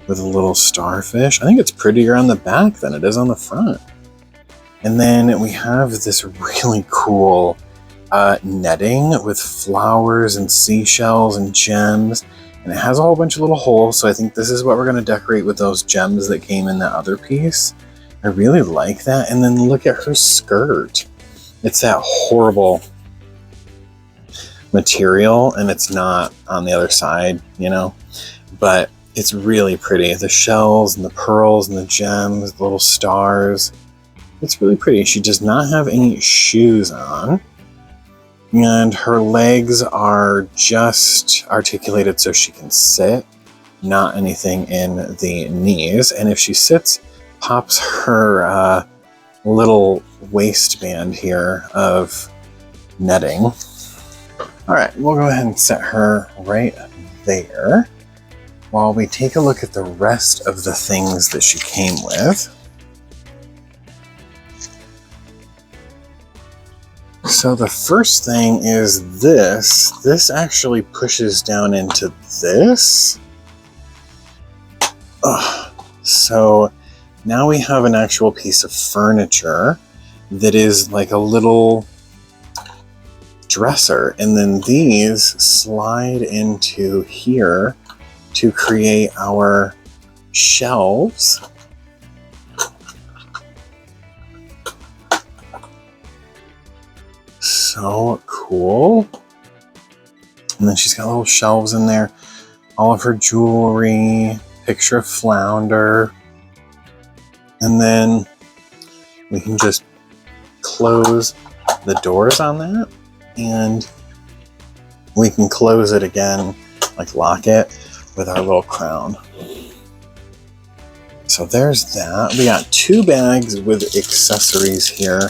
with a little starfish. I think it's prettier on the back than it is on the front. And then we have this really cool netting with flowers and seashells and gems. And it has a whole bunch of little holes, so I think this is what we're going to decorate with those gems that came in that other piece. I really like that. And then look at her skirt. It's that horrible material, and it's not on the other side, you know? But it's really pretty. The shells and the pearls and the gems, the little stars. It's really pretty. She does not have any shoes on. And her legs are just articulated so she can sit, not anything in the knees. And if she sits, pops her little waistband here of netting. All right, we'll go ahead and set her right there while we take a look at the rest of the things that she came with. So the first thing is this. This actually pushes down into this. So now we have an actual piece of furniture that is like a little dresser. And then these slide into here to create our shelves. So cool. And then she's got little shelves in there. All of her jewelry, picture of Flounder. And then we can just close the doors on that. And we can close it again, like lock it with our little crown. So there's that. We got 2 bags with accessories here.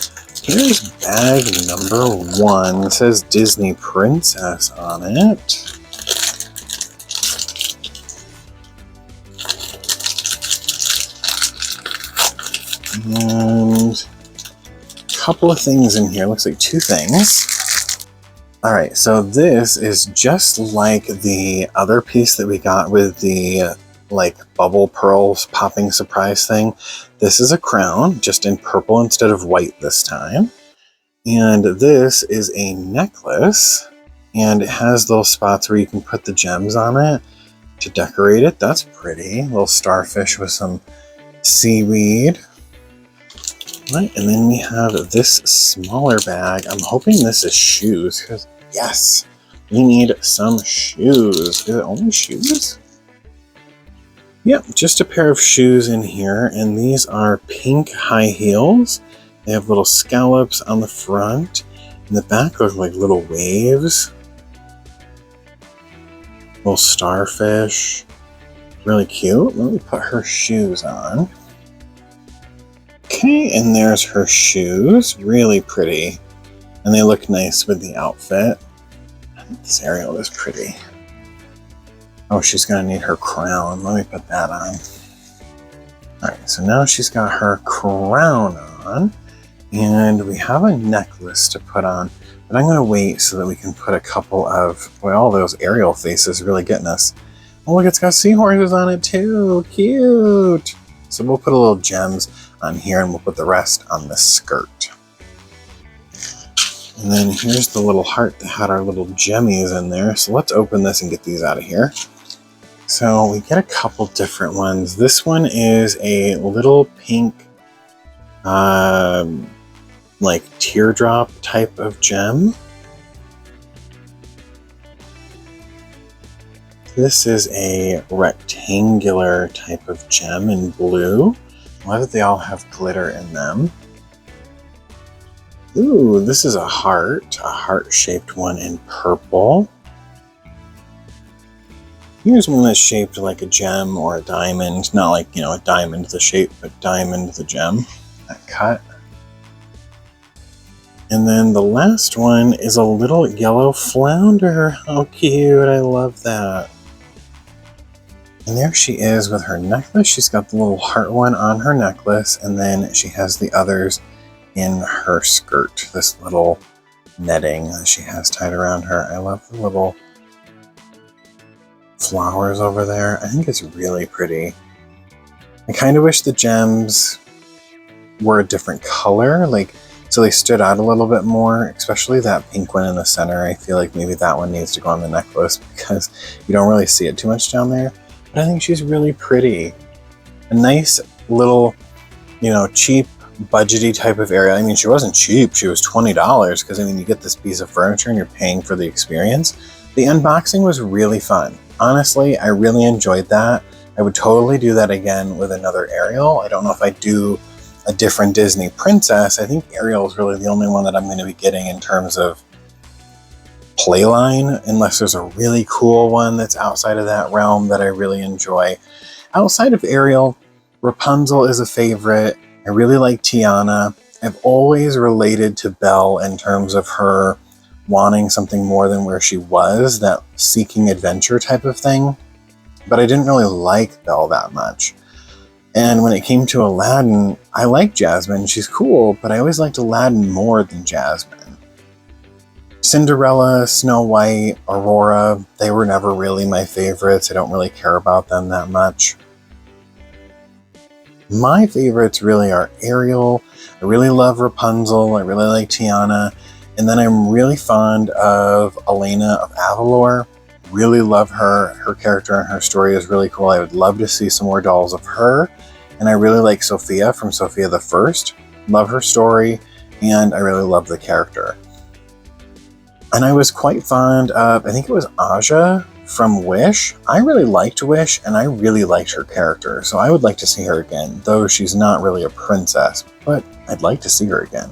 Here's bag number 1. It says Disney Princess on it. And a couple of things in here. Looks like 2 things. All right, so this is just like the other piece that we got with the like bubble pearls popping surprise thing. This is a crown, just in purple instead of white this time. And this is a necklace, and it has little spots where you can put the gems on it to decorate it. That's pretty. A little starfish with some seaweed. Right, and then we have this smaller bag. I'm hoping this is shoes, because yes, we need some shoes. Is it only shoes? Yep, just a pair of shoes in here, and these are pink high heels. They have little scallops on the front, and the back look like little waves. Little starfish. Really cute. Let me put her shoes on. Okay, and there's her shoes. Really pretty. And they look nice with the outfit. I think this Ariel is pretty. Oh, she's gonna need her crown. Let me put that on. Alright, so now she's got her crown on. And we have a necklace to put on. But I'm going to wait so that we can put a couple of, well, all those Ariel faces really getting us. Oh, look, it's got seahorses on it too. Cute. So we'll put a little gems on here and we'll put the rest on the skirt. And then here's the little heart that had our little gemmies in there. So let's open this and get these out of here. So we get a couple different ones. This one is a little pink, like teardrop type of gem. This is a rectangular type of gem in blue. Why do they all have glitter in them? Ooh, this is a heart-shaped one in purple. Here's one that's shaped like a gem or a diamond. Not like, a diamond the shape, but diamond the gem. That cut. And then the last one is a little yellow flounder. How cute, I love that. And there she is with her necklace. She's got the little heart one on her necklace, and then she has the others in her skirt. This little netting that she has tied around her. I love the little flowers over there. I think it's really pretty. I kind of wish the gems were a different color, so they stood out a little bit more, especially that pink one in the center. I feel like maybe that one needs to go on the necklace because you don't really see it too much down there. But I think she's really pretty. A nice little, cheap, budgety type of Ariel. I mean, she wasn't cheap. She was $20 because, you get this piece of furniture and you're paying for the experience. The unboxing was really fun. Honestly, I really enjoyed that. I would totally do that again with another Ariel. I don't know if I'd do a different Disney princess. I think Ariel is really the only one that I'm going to be getting in terms of playline, unless there's a really cool one that's outside of that realm that I really enjoy. Outside of Ariel, Rapunzel is a favorite. I really like Tiana. I've always related to Belle in terms of her wanting something more than where she was, that seeking adventure type of thing. But I didn't really like Belle that much. And when it came to Aladdin, I like Jasmine. She's cool, but I always liked Aladdin more than Jasmine. Cinderella, Snow White, Aurora, they were never really my favorites. I don't really care about them that much. My favorites really are Ariel. I really love Rapunzel. I really like Tiana. And then I'm really fond of Elena of Avalor. Really love her. Her character and her story is really cool. I would love to see some more dolls of her. And I really like Sophia from Sophia the First. Love her story, and I really love the character. And I was quite fond of, I think it was Aja from Wish. I really liked Wish, and I really liked her character. So I would like to see her again, though she's not really a princess, but I'd like to see her again.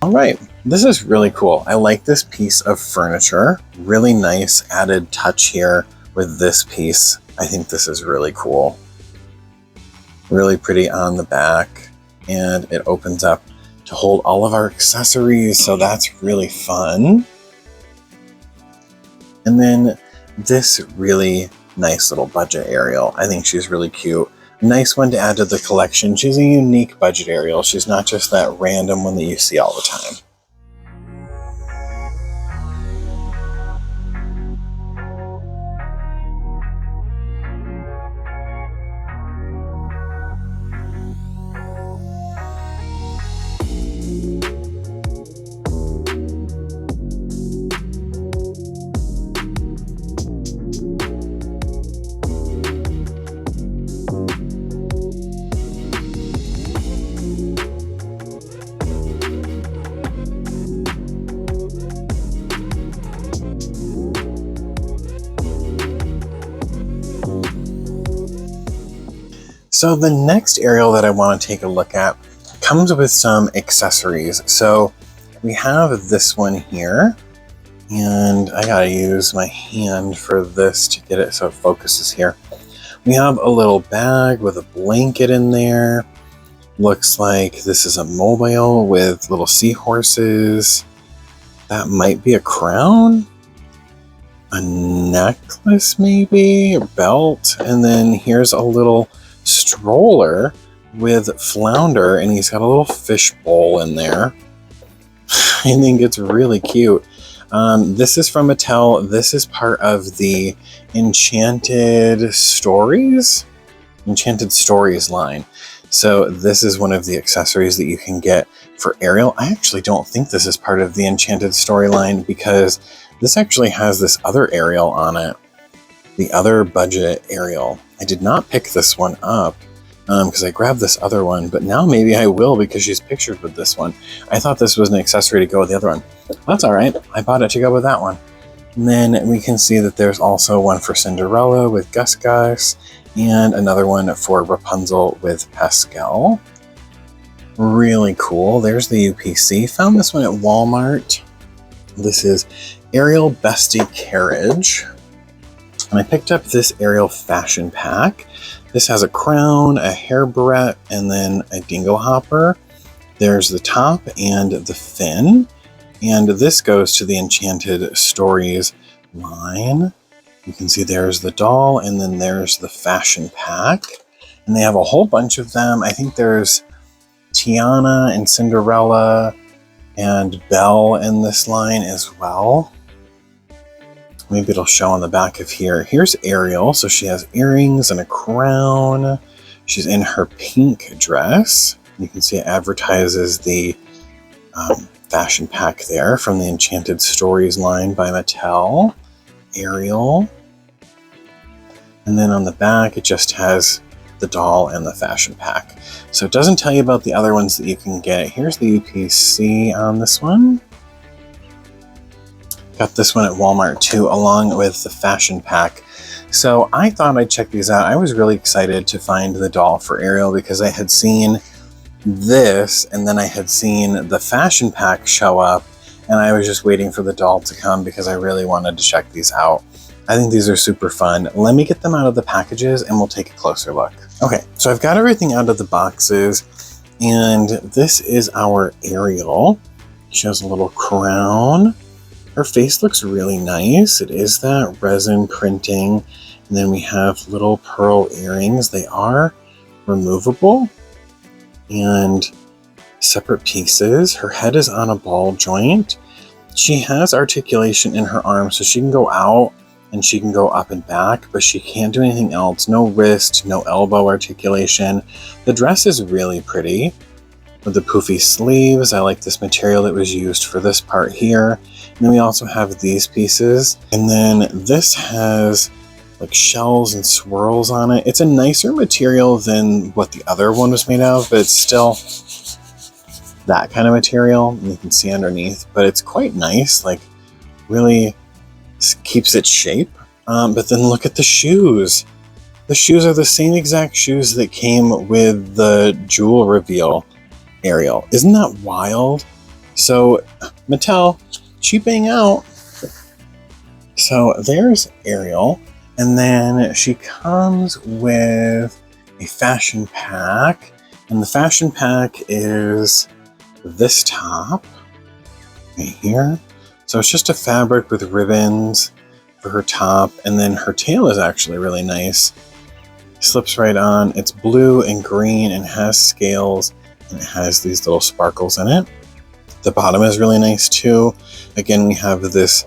All right, this is really cool. I like this piece of furniture. Really nice added touch here with this piece. I think this is really cool. Really pretty on the back, and it opens up to hold all of our accessories, so that's really fun. And then this really nice little budget Ariel. I think she's really cute. Nice one to add to the collection. She's a unique budget Ariel. She's not just that random one that you see all the time. So the next Ariel that I want to take a look at comes with some accessories. So we have this one here, and I gotta use my hand for this to get it so it focuses here. We have a little bag with a blanket in there. Looks like this is a mobile with little seahorses. That might be a crown, a necklace maybe, a belt, and then here's a little stroller with Flounder, and he's got a little fish bowl in there. I think it's really cute. This is from Mattel. This is part of the Enchanted Stories line. So this is one of the accessories that you can get for Ariel. I actually don't think this is part of the Enchanted Storyline because this actually has this other Ariel on it. The other budget Ariel. I did not pick this one up because I grabbed this other one, but now maybe I will because she's pictured with this one. I thought this was an accessory to go with the other one. That's all right. I bought it to go with that one. And then we can see that there's also one for Cinderella with Gus Gus and another one for Rapunzel with Pascal. Really cool. There's the UPC. Found this one at Walmart. This is Ariel Bestie Carriage. And I picked up this Ariel fashion pack. This has a crown, a hair barrette, and then a dingo hopper. There's the top and the fin. And this goes to the Enchanted Stories line. You can see there's the doll, and then there's the fashion pack. And they have a whole bunch of them. I think there's Tiana and Cinderella and Belle in this line as well. Maybe it'll show on the back of here. Here's Ariel. So she has earrings and a crown. She's in her pink dress. You can see it advertises the fashion pack there from the Enchanted Stories line by Mattel. Ariel. And then on the back, it just has the doll and the fashion pack. So it doesn't tell you about the other ones that you can get. Here's the UPC on this one. Got this one at Walmart too, along with the fashion pack. So I thought I'd check these out. I was really excited to find the doll for Ariel because I had seen this and then I had seen the fashion pack show up and I was just waiting for the doll to come because I really wanted to check these out. I think these are super fun. Let me get them out of the packages and we'll take a closer look. Okay, so I've got everything out of the boxes and this is our Ariel. She has a little crown. Her face looks really nice. It is that resin printing. And then we have little pearl earrings. They are removable and separate pieces. Her head is on a ball joint. She has articulation in her arm, so she can go out and she can go up and back, but she can't do anything else. No wrist, no elbow articulation. The dress is really pretty with the poofy sleeves. I like this material that was used for this part here. And then we also have these pieces. And then this has like shells and swirls on it. It's a nicer material than what the other one was made of, but it's still that kind of material. And you can see underneath, but it's quite nice. Like really keeps its shape. But then look at the shoes. The shoes are the same exact shoes that came with the jewel reveal Ariel. Isn't that wild? So Mattel cheaping out. So there's Ariel, and then she comes with a fashion pack, and the fashion pack is this top right here. So it's just a fabric with ribbons for her top, and then her tail is actually really nice. Slips right on. It's blue and green and has scales, and it has these little sparkles in it. The bottom is really nice too. Again, we have this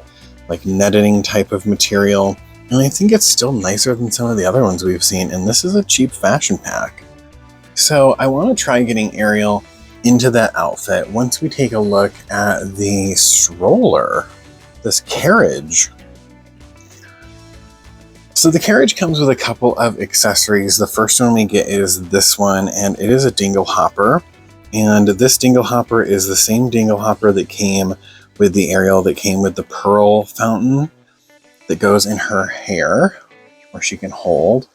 like netting type of material, and I think it's still nicer than some of the other ones we've seen, and this is a cheap fashion pack. So I want to try getting Ariel into that outfit once we take a look at the stroller, this carriage. So the carriage comes with a couple of accessories. The first one we get is this one, and it is a dingle hopper. And this dingle hopper is the same dingle hopper that came with the Ariel that came with the pearl fountain that goes in her hair, where she can hold.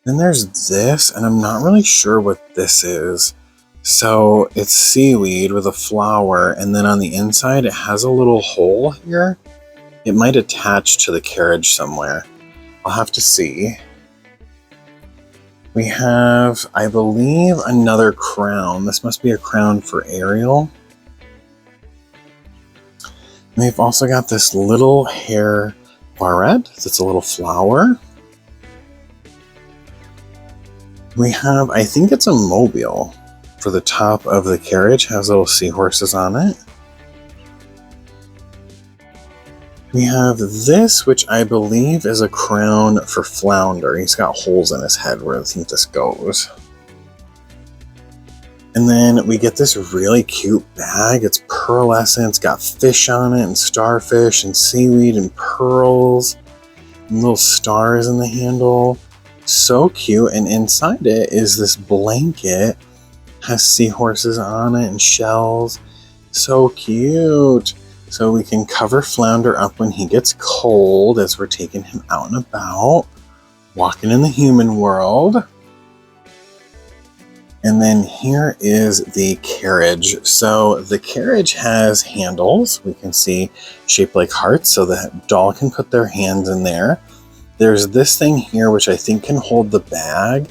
Then there's this, and I'm not really sure what this is. So it's seaweed with a flower, and then on the inside it has a little hole here. It might attach to the carriage somewhere. I'll have to see. We have, I believe, another crown. This must be a crown for Ariel. And we've also got this little hair barrette that's a little flower. We have, I think it's a mobile for the top of the carriage. Has little seahorses on it. We have this, which I believe is a crown for Flounder. He's got holes in his head where I think this goes. And then we get this really cute bag. It's pearlescent. It's got fish on it and starfish and seaweed and pearls and little stars in the handle. So cute. And inside it is this blanket. Has seahorses on it and shells. So cute. So we can cover Flounder up when he gets cold as we're taking him out and about, walking in the human world. And then here is the carriage. So the carriage has handles. We can see shaped like hearts so the doll can put their hands in there. There's this thing here which I think can hold the bag.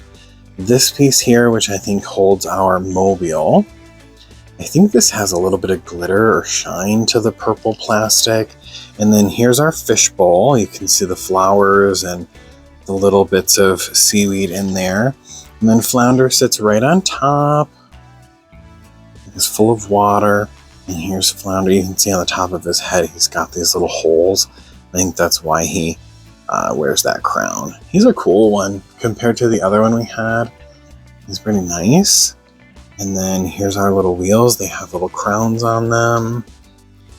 This piece here which I think holds our mobile. I think this has a little bit of glitter or shine to the purple plastic. And then here's our fish bowl. You can see the flowers and the little bits of seaweed in there. And then Flounder sits right on top. It's full of water. And here's Flounder. You can see on the top of his head, he's got these little holes. I think that's why he wears that crown. He's a cool one compared to the other one we had. He's pretty nice. And then here's our little wheels. They have little crowns on them.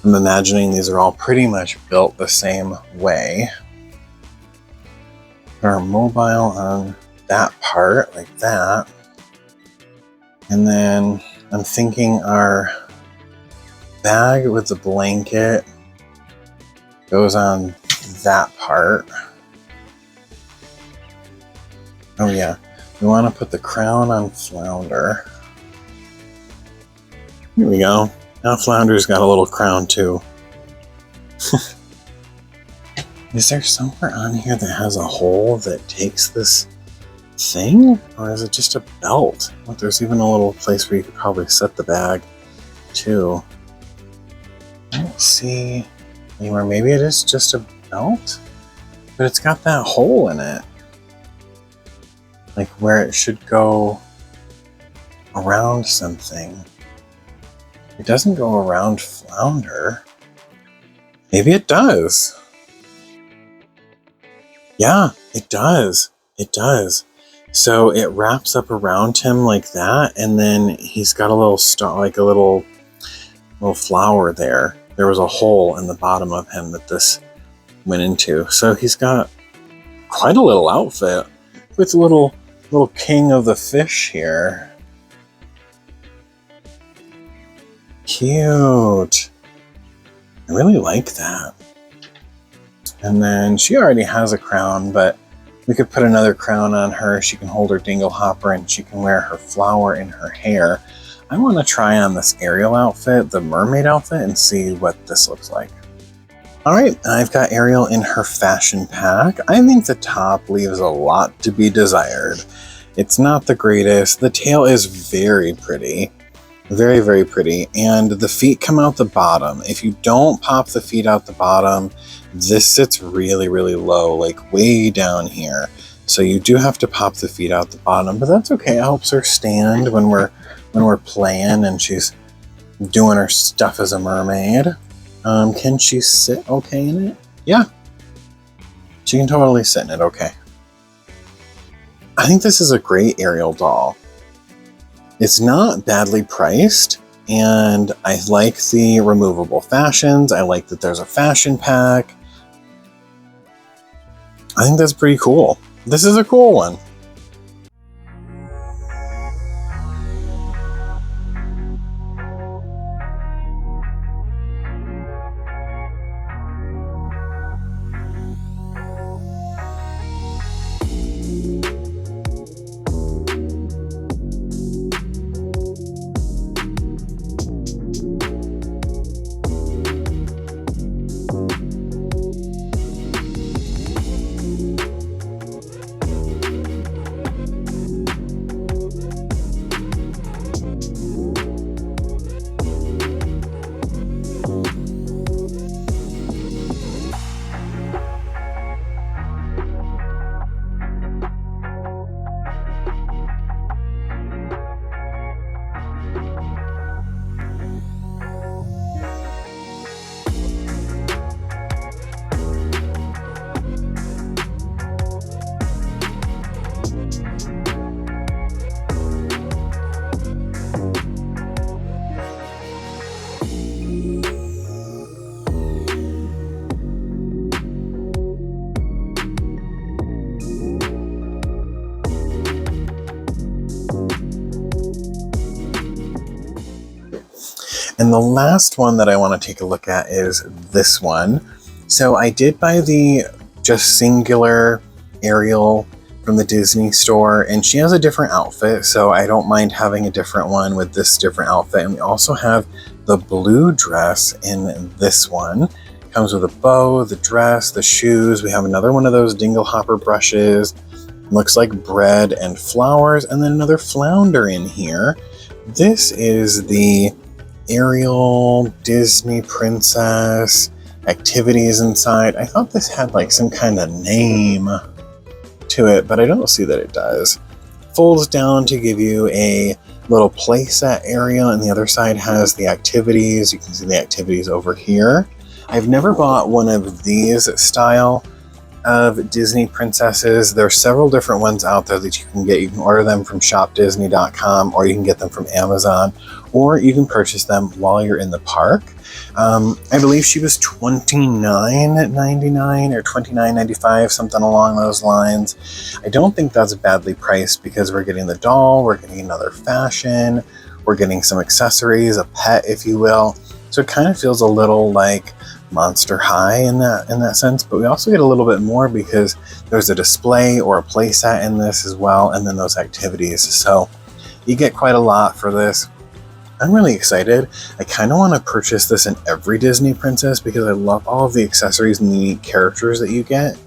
I'm imagining these are all pretty much built the same way. Our mobile on that part, like that. And then I'm thinking our bag with the blanket goes on that part. Oh yeah, we want to put the crown on Flounder. Here we go. Now Flounder's got a little crown too. Is there somewhere on here that has a hole that takes this thing? Or is it just a belt? Well, there's even a little place where you could probably set the bag too. I don't see anywhere. Maybe it is just a belt? But it's got that hole in it. Like where it should go around something. It doesn't go around Flounder. Maybe it does. Yeah, it does. It does. So it wraps up around him like that, and then he's got a little star, like a little flower there. There was a hole in the bottom of him that this went into. So he's got quite a little outfit with a little king of the fish here. Cute. I really like that. And then she already has a crown, but we could put another crown on her. She can hold her dingle hopper and she can wear her flower in her hair. I want to try on this Ariel outfit, the mermaid outfit, and see what this looks like. All right, I've got Ariel in her fashion pack. I think the top leaves a lot to be desired. It's not the greatest. The tail is very pretty. Very, very pretty. And the feet come out the bottom. If you don't pop the feet out the bottom, this sits really, really low, like way down here. So you do have to pop the feet out the bottom, but that's okay. It helps her stand when we're playing and she's doing her stuff as a mermaid. Can she sit okay in it? Yeah. She can totally sit in it okay. I think this is a great Ariel doll. It's not badly priced, and I like the removable fashions. I like that there's a fashion pack. I think that's pretty cool. This is a cool one. And the last one that I want to take a look at is this one. So I did buy the just singular Ariel from the Disney store, and she has a different outfit, so I don't mind having a different one with this different outfit. And we also have the blue dress in this one. Comes with a bow, the dress, the shoes. We have another one of those dingle hopper brushes. Looks like bread and flowers, and then another flounder in here. This is the Ariel Disney Princess activities inside. I thought this had like some kind of name to it, but I don't see that it does. Folds down to give you a little playset area, and the other side has the activities. You can see the activities over here. I've never bought one of these style of Disney princesses. There are several different ones out there that you can get. You can order them from shopdisney.com, or you can get them from Amazon, or you can purchase them while you're in the park. I believe she was $29.99 or $29.95, something along those lines. I don't think that's badly priced because we're getting the doll, we're getting another fashion, we're getting some accessories, a pet, if you will. So it kind of feels a little like Monster High in that sense, but we also get a little bit more because there's a display or a play set in this as well, and then those activities. So you get quite a lot for this. I'm really excited. I kind of want to purchase this in every Disney princess because I love all of the accessories and the unique characters that you get.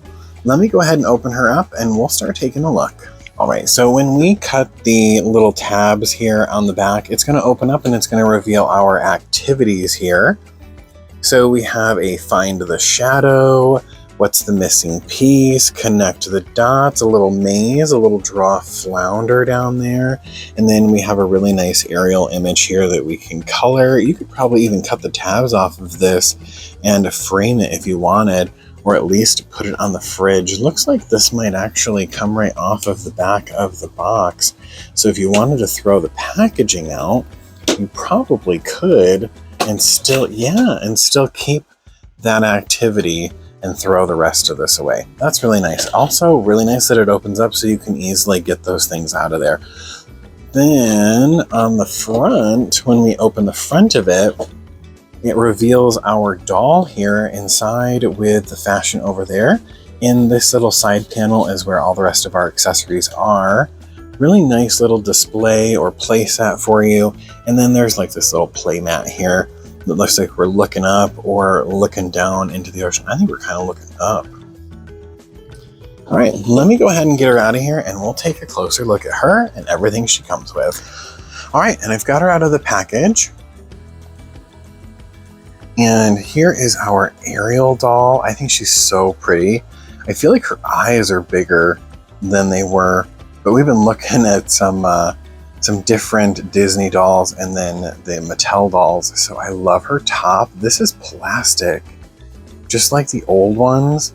Let me go ahead and open her up and we'll start taking a look. All right, so when we cut the little tabs here on the back, it's going to open up and it's going to reveal our activities here. So we have a find the shadow, what's the missing piece, connect the dots, a little maze, a little draw flounder down there, and then we have a really nice Ariel image here that we can color. You could probably even cut the tabs off of this and frame it if you wanted, or at least put it on the fridge. Looks like this might actually come right off of the back of the box. So if you wanted to throw the packaging out, you probably could and still keep that activity and throw the rest of this away. That's really nice. Also, really nice that it opens up so you can easily get those things out of there. Then on the front, when we open the front of it, it reveals our doll here inside with the fashion over there. In this little side panel is where all the rest of our accessories are. Really nice little display or play set for you. And then there's like this little play mat here that looks like we're looking up or looking down into the ocean. I think we're kind of looking up. All right, let me go ahead and get her out of here and we'll take a closer look at her and everything she comes with. All right, and I've got her out of the package. And here is our Ariel doll. I think she's so pretty. I feel like her eyes are bigger than they were, but we've been looking at some different Disney dolls and then the Mattel dolls. So I love her top. This is plastic, just like the old ones.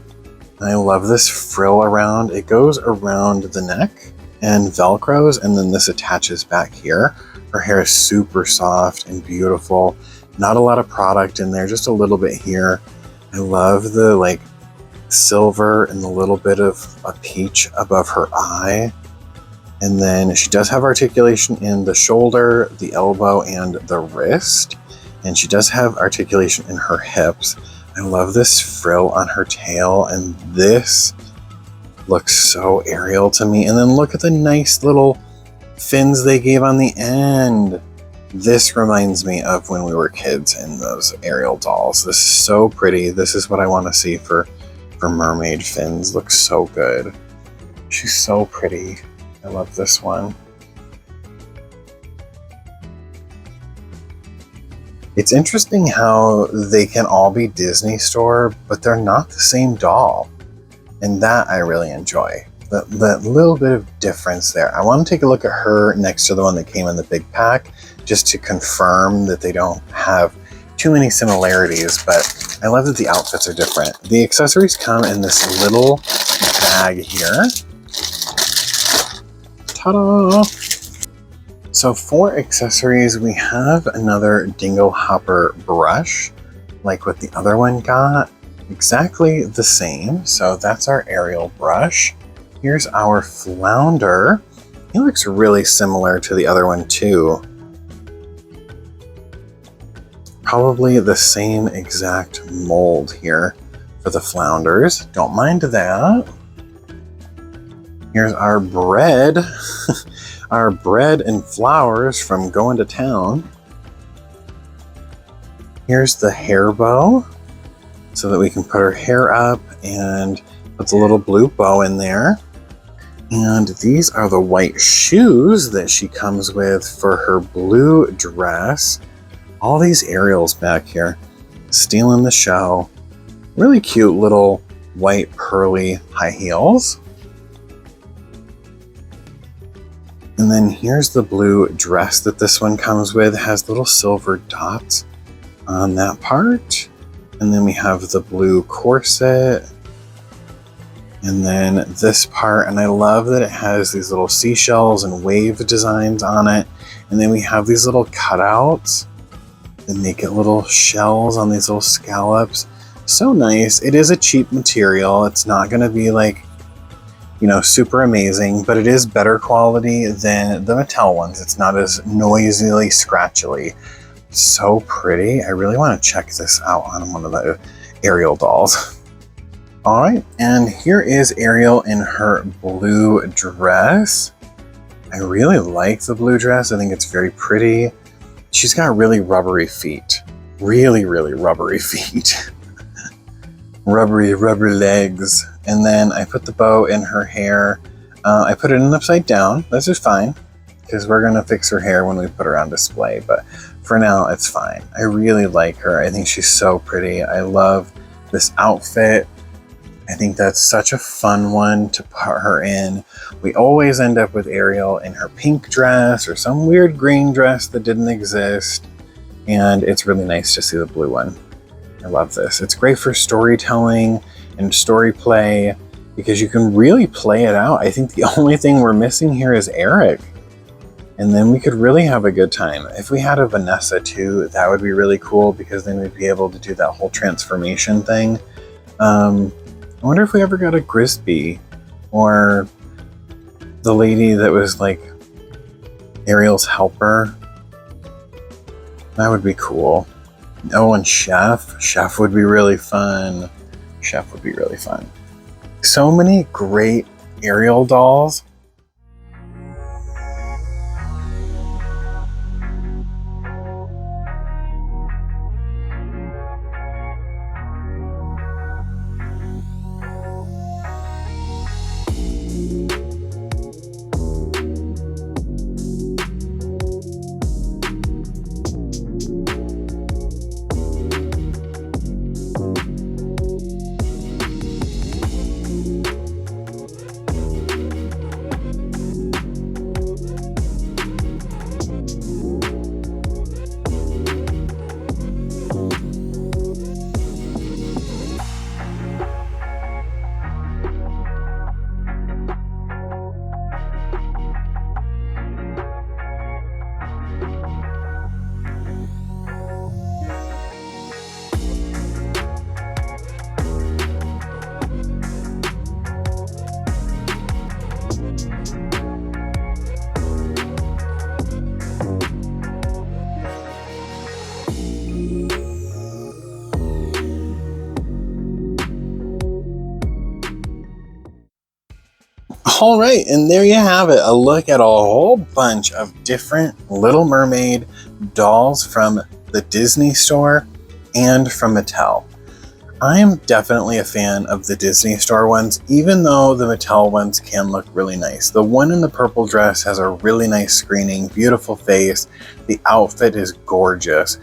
And I love this frill around. It goes around the neck and Velcros, and then this attaches back here. Her hair is super soft and beautiful. Not a lot of product in there, just a little bit here. I love the like silver and the little bit of a peach above her eye. And then she does have articulation in the shoulder, the elbow, and the wrist. And she does have articulation in her hips. I love this frill on her tail, and this looks so Ariel to me. And then look at the nice little fins they gave on the end. This reminds me of when we were kids in those Ariel dolls. This is so pretty. This is what I want to see for mermaid fins. Looks so good. She's so pretty. I love this one. It's interesting how they can all be Disney store, but they're not the same doll. And that I really enjoy. That little bit of difference there. I want to take a look at her next to the one that came in the big pack, just to confirm that they don't have too many similarities, but I love that the outfits are different. The accessories come in this little bag here. Ta-da! So for accessories, we have another dingle hopper brush, like what the other one got. Exactly the same. So that's our Ariel brush. Here's our Flounder. He looks really similar to the other one too. Probably the same exact mold here for the Flounders. Don't mind that. Here's our bread. Our bread and flowers from going to town. Here's the hair bow, so that we can put her hair up and put the little blue bow in there. And these are the white shoes that she comes with for her blue dress. All these Ariels back here, stealing the show. Really cute little white pearly high heels. And then here's the blue dress that this one comes with. It has little silver dots on that part. And then we have the blue corset. And then this part, and I love that it has these little seashells and wave designs on it. And then we have these little cutouts that make it little shells on these little scallops. So nice. It is a cheap material. It's not going to be like, you know, super amazing, but it is better quality than the Mattel ones. It's not as noisily scratchily. So pretty. I really want to check this out on one of the Ariel dolls. All right, and here is Ariel in her blue dress. I really like the blue dress. I think it's very pretty. She's got really rubbery feet. Really, really rubbery feet. Rubbery legs. And then I put the bow in her hair. I put it in upside down. This is fine, because we're going to fix her hair when we put her on display. But for now, it's fine. I really like her. I think she's so pretty. I love this outfit. I think that's such a fun one to put her in. We always end up with Ariel in her pink dress or some weird green dress that didn't exist. And it's really nice to see the blue one. I love this. It's great for storytelling and story play because you can really play it out. I think the only thing we're missing here is Eric. And then we could really have a good time. If we had a Vanessa too, that would be really cool because then we'd be able to do that whole transformation thing. I wonder if we ever got a Grisby or the lady that was like Ariel's helper. That would be cool. Oh, and Chef. Chef would be really fun. Chef would be really fun. So many great Ariel dolls. All right, and there you have it. A look at a whole bunch of different Little Mermaid dolls from the Disney store and from Mattel. I am definitely a fan of the Disney store ones, even though the Mattel ones can look really nice. The one in the purple dress has a really nice screening, beautiful face. The outfit is gorgeous.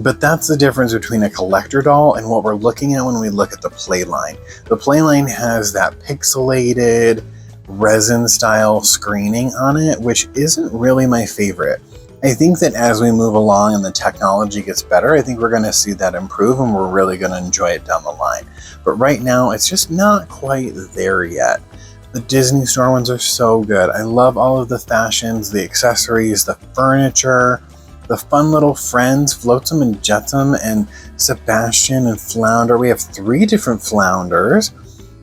But that's the difference between a collector doll and what we're looking at when we look at the Playline. The Playline has that pixelated resin style screening on it, which isn't really my favorite. I think that as we move along and the technology gets better, I think we're going to see that improve and we're really going to enjoy it down the line. But right now, it's just not quite there yet. The Disney store ones are so good. I love all of the fashions, the accessories, the furniture, the fun little friends, Flotsam and Jetsam, and Sebastian and Flounder. We have 3 different Flounders.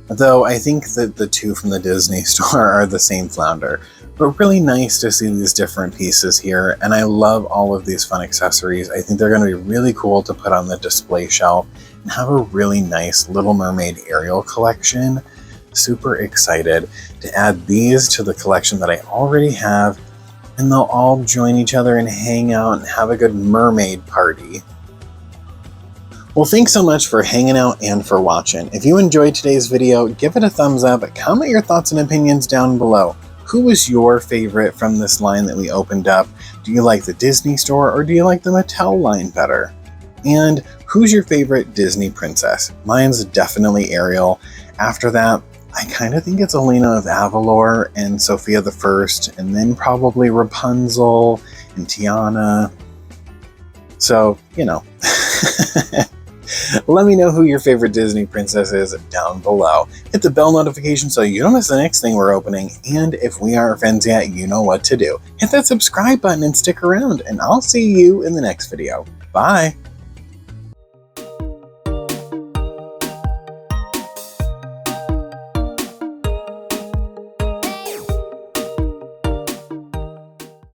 Though I think that the 2 from the Disney store are the same Flounder. But really nice to see these different pieces here, and I love all of these fun accessories. I think they're going to be really cool to put on the display shelf and have a really nice Little Mermaid Ariel collection. Super excited to add these to the collection that I already have, and they'll all join each other and hang out and have a good mermaid party. Well, thanks so much for hanging out and for watching. If you enjoyed today's video, give it a thumbs up, comment your thoughts and opinions down below. Who was your favorite from this line that we opened up? Do you like the Disney store or do you like the Mattel line better? And who's your favorite Disney princess? Mine's definitely Ariel. After that, I kind of think it's Elena of Avalor and Sophia the First, and then probably Rapunzel and Tiana. So, you know. Let me know who your favorite Disney princess is down below. Hit the bell notification so you don't miss the next thing we're opening, and if we aren't friends yet, you know what to do. Hit that subscribe button and stick around, and I'll see you in the next video. Bye!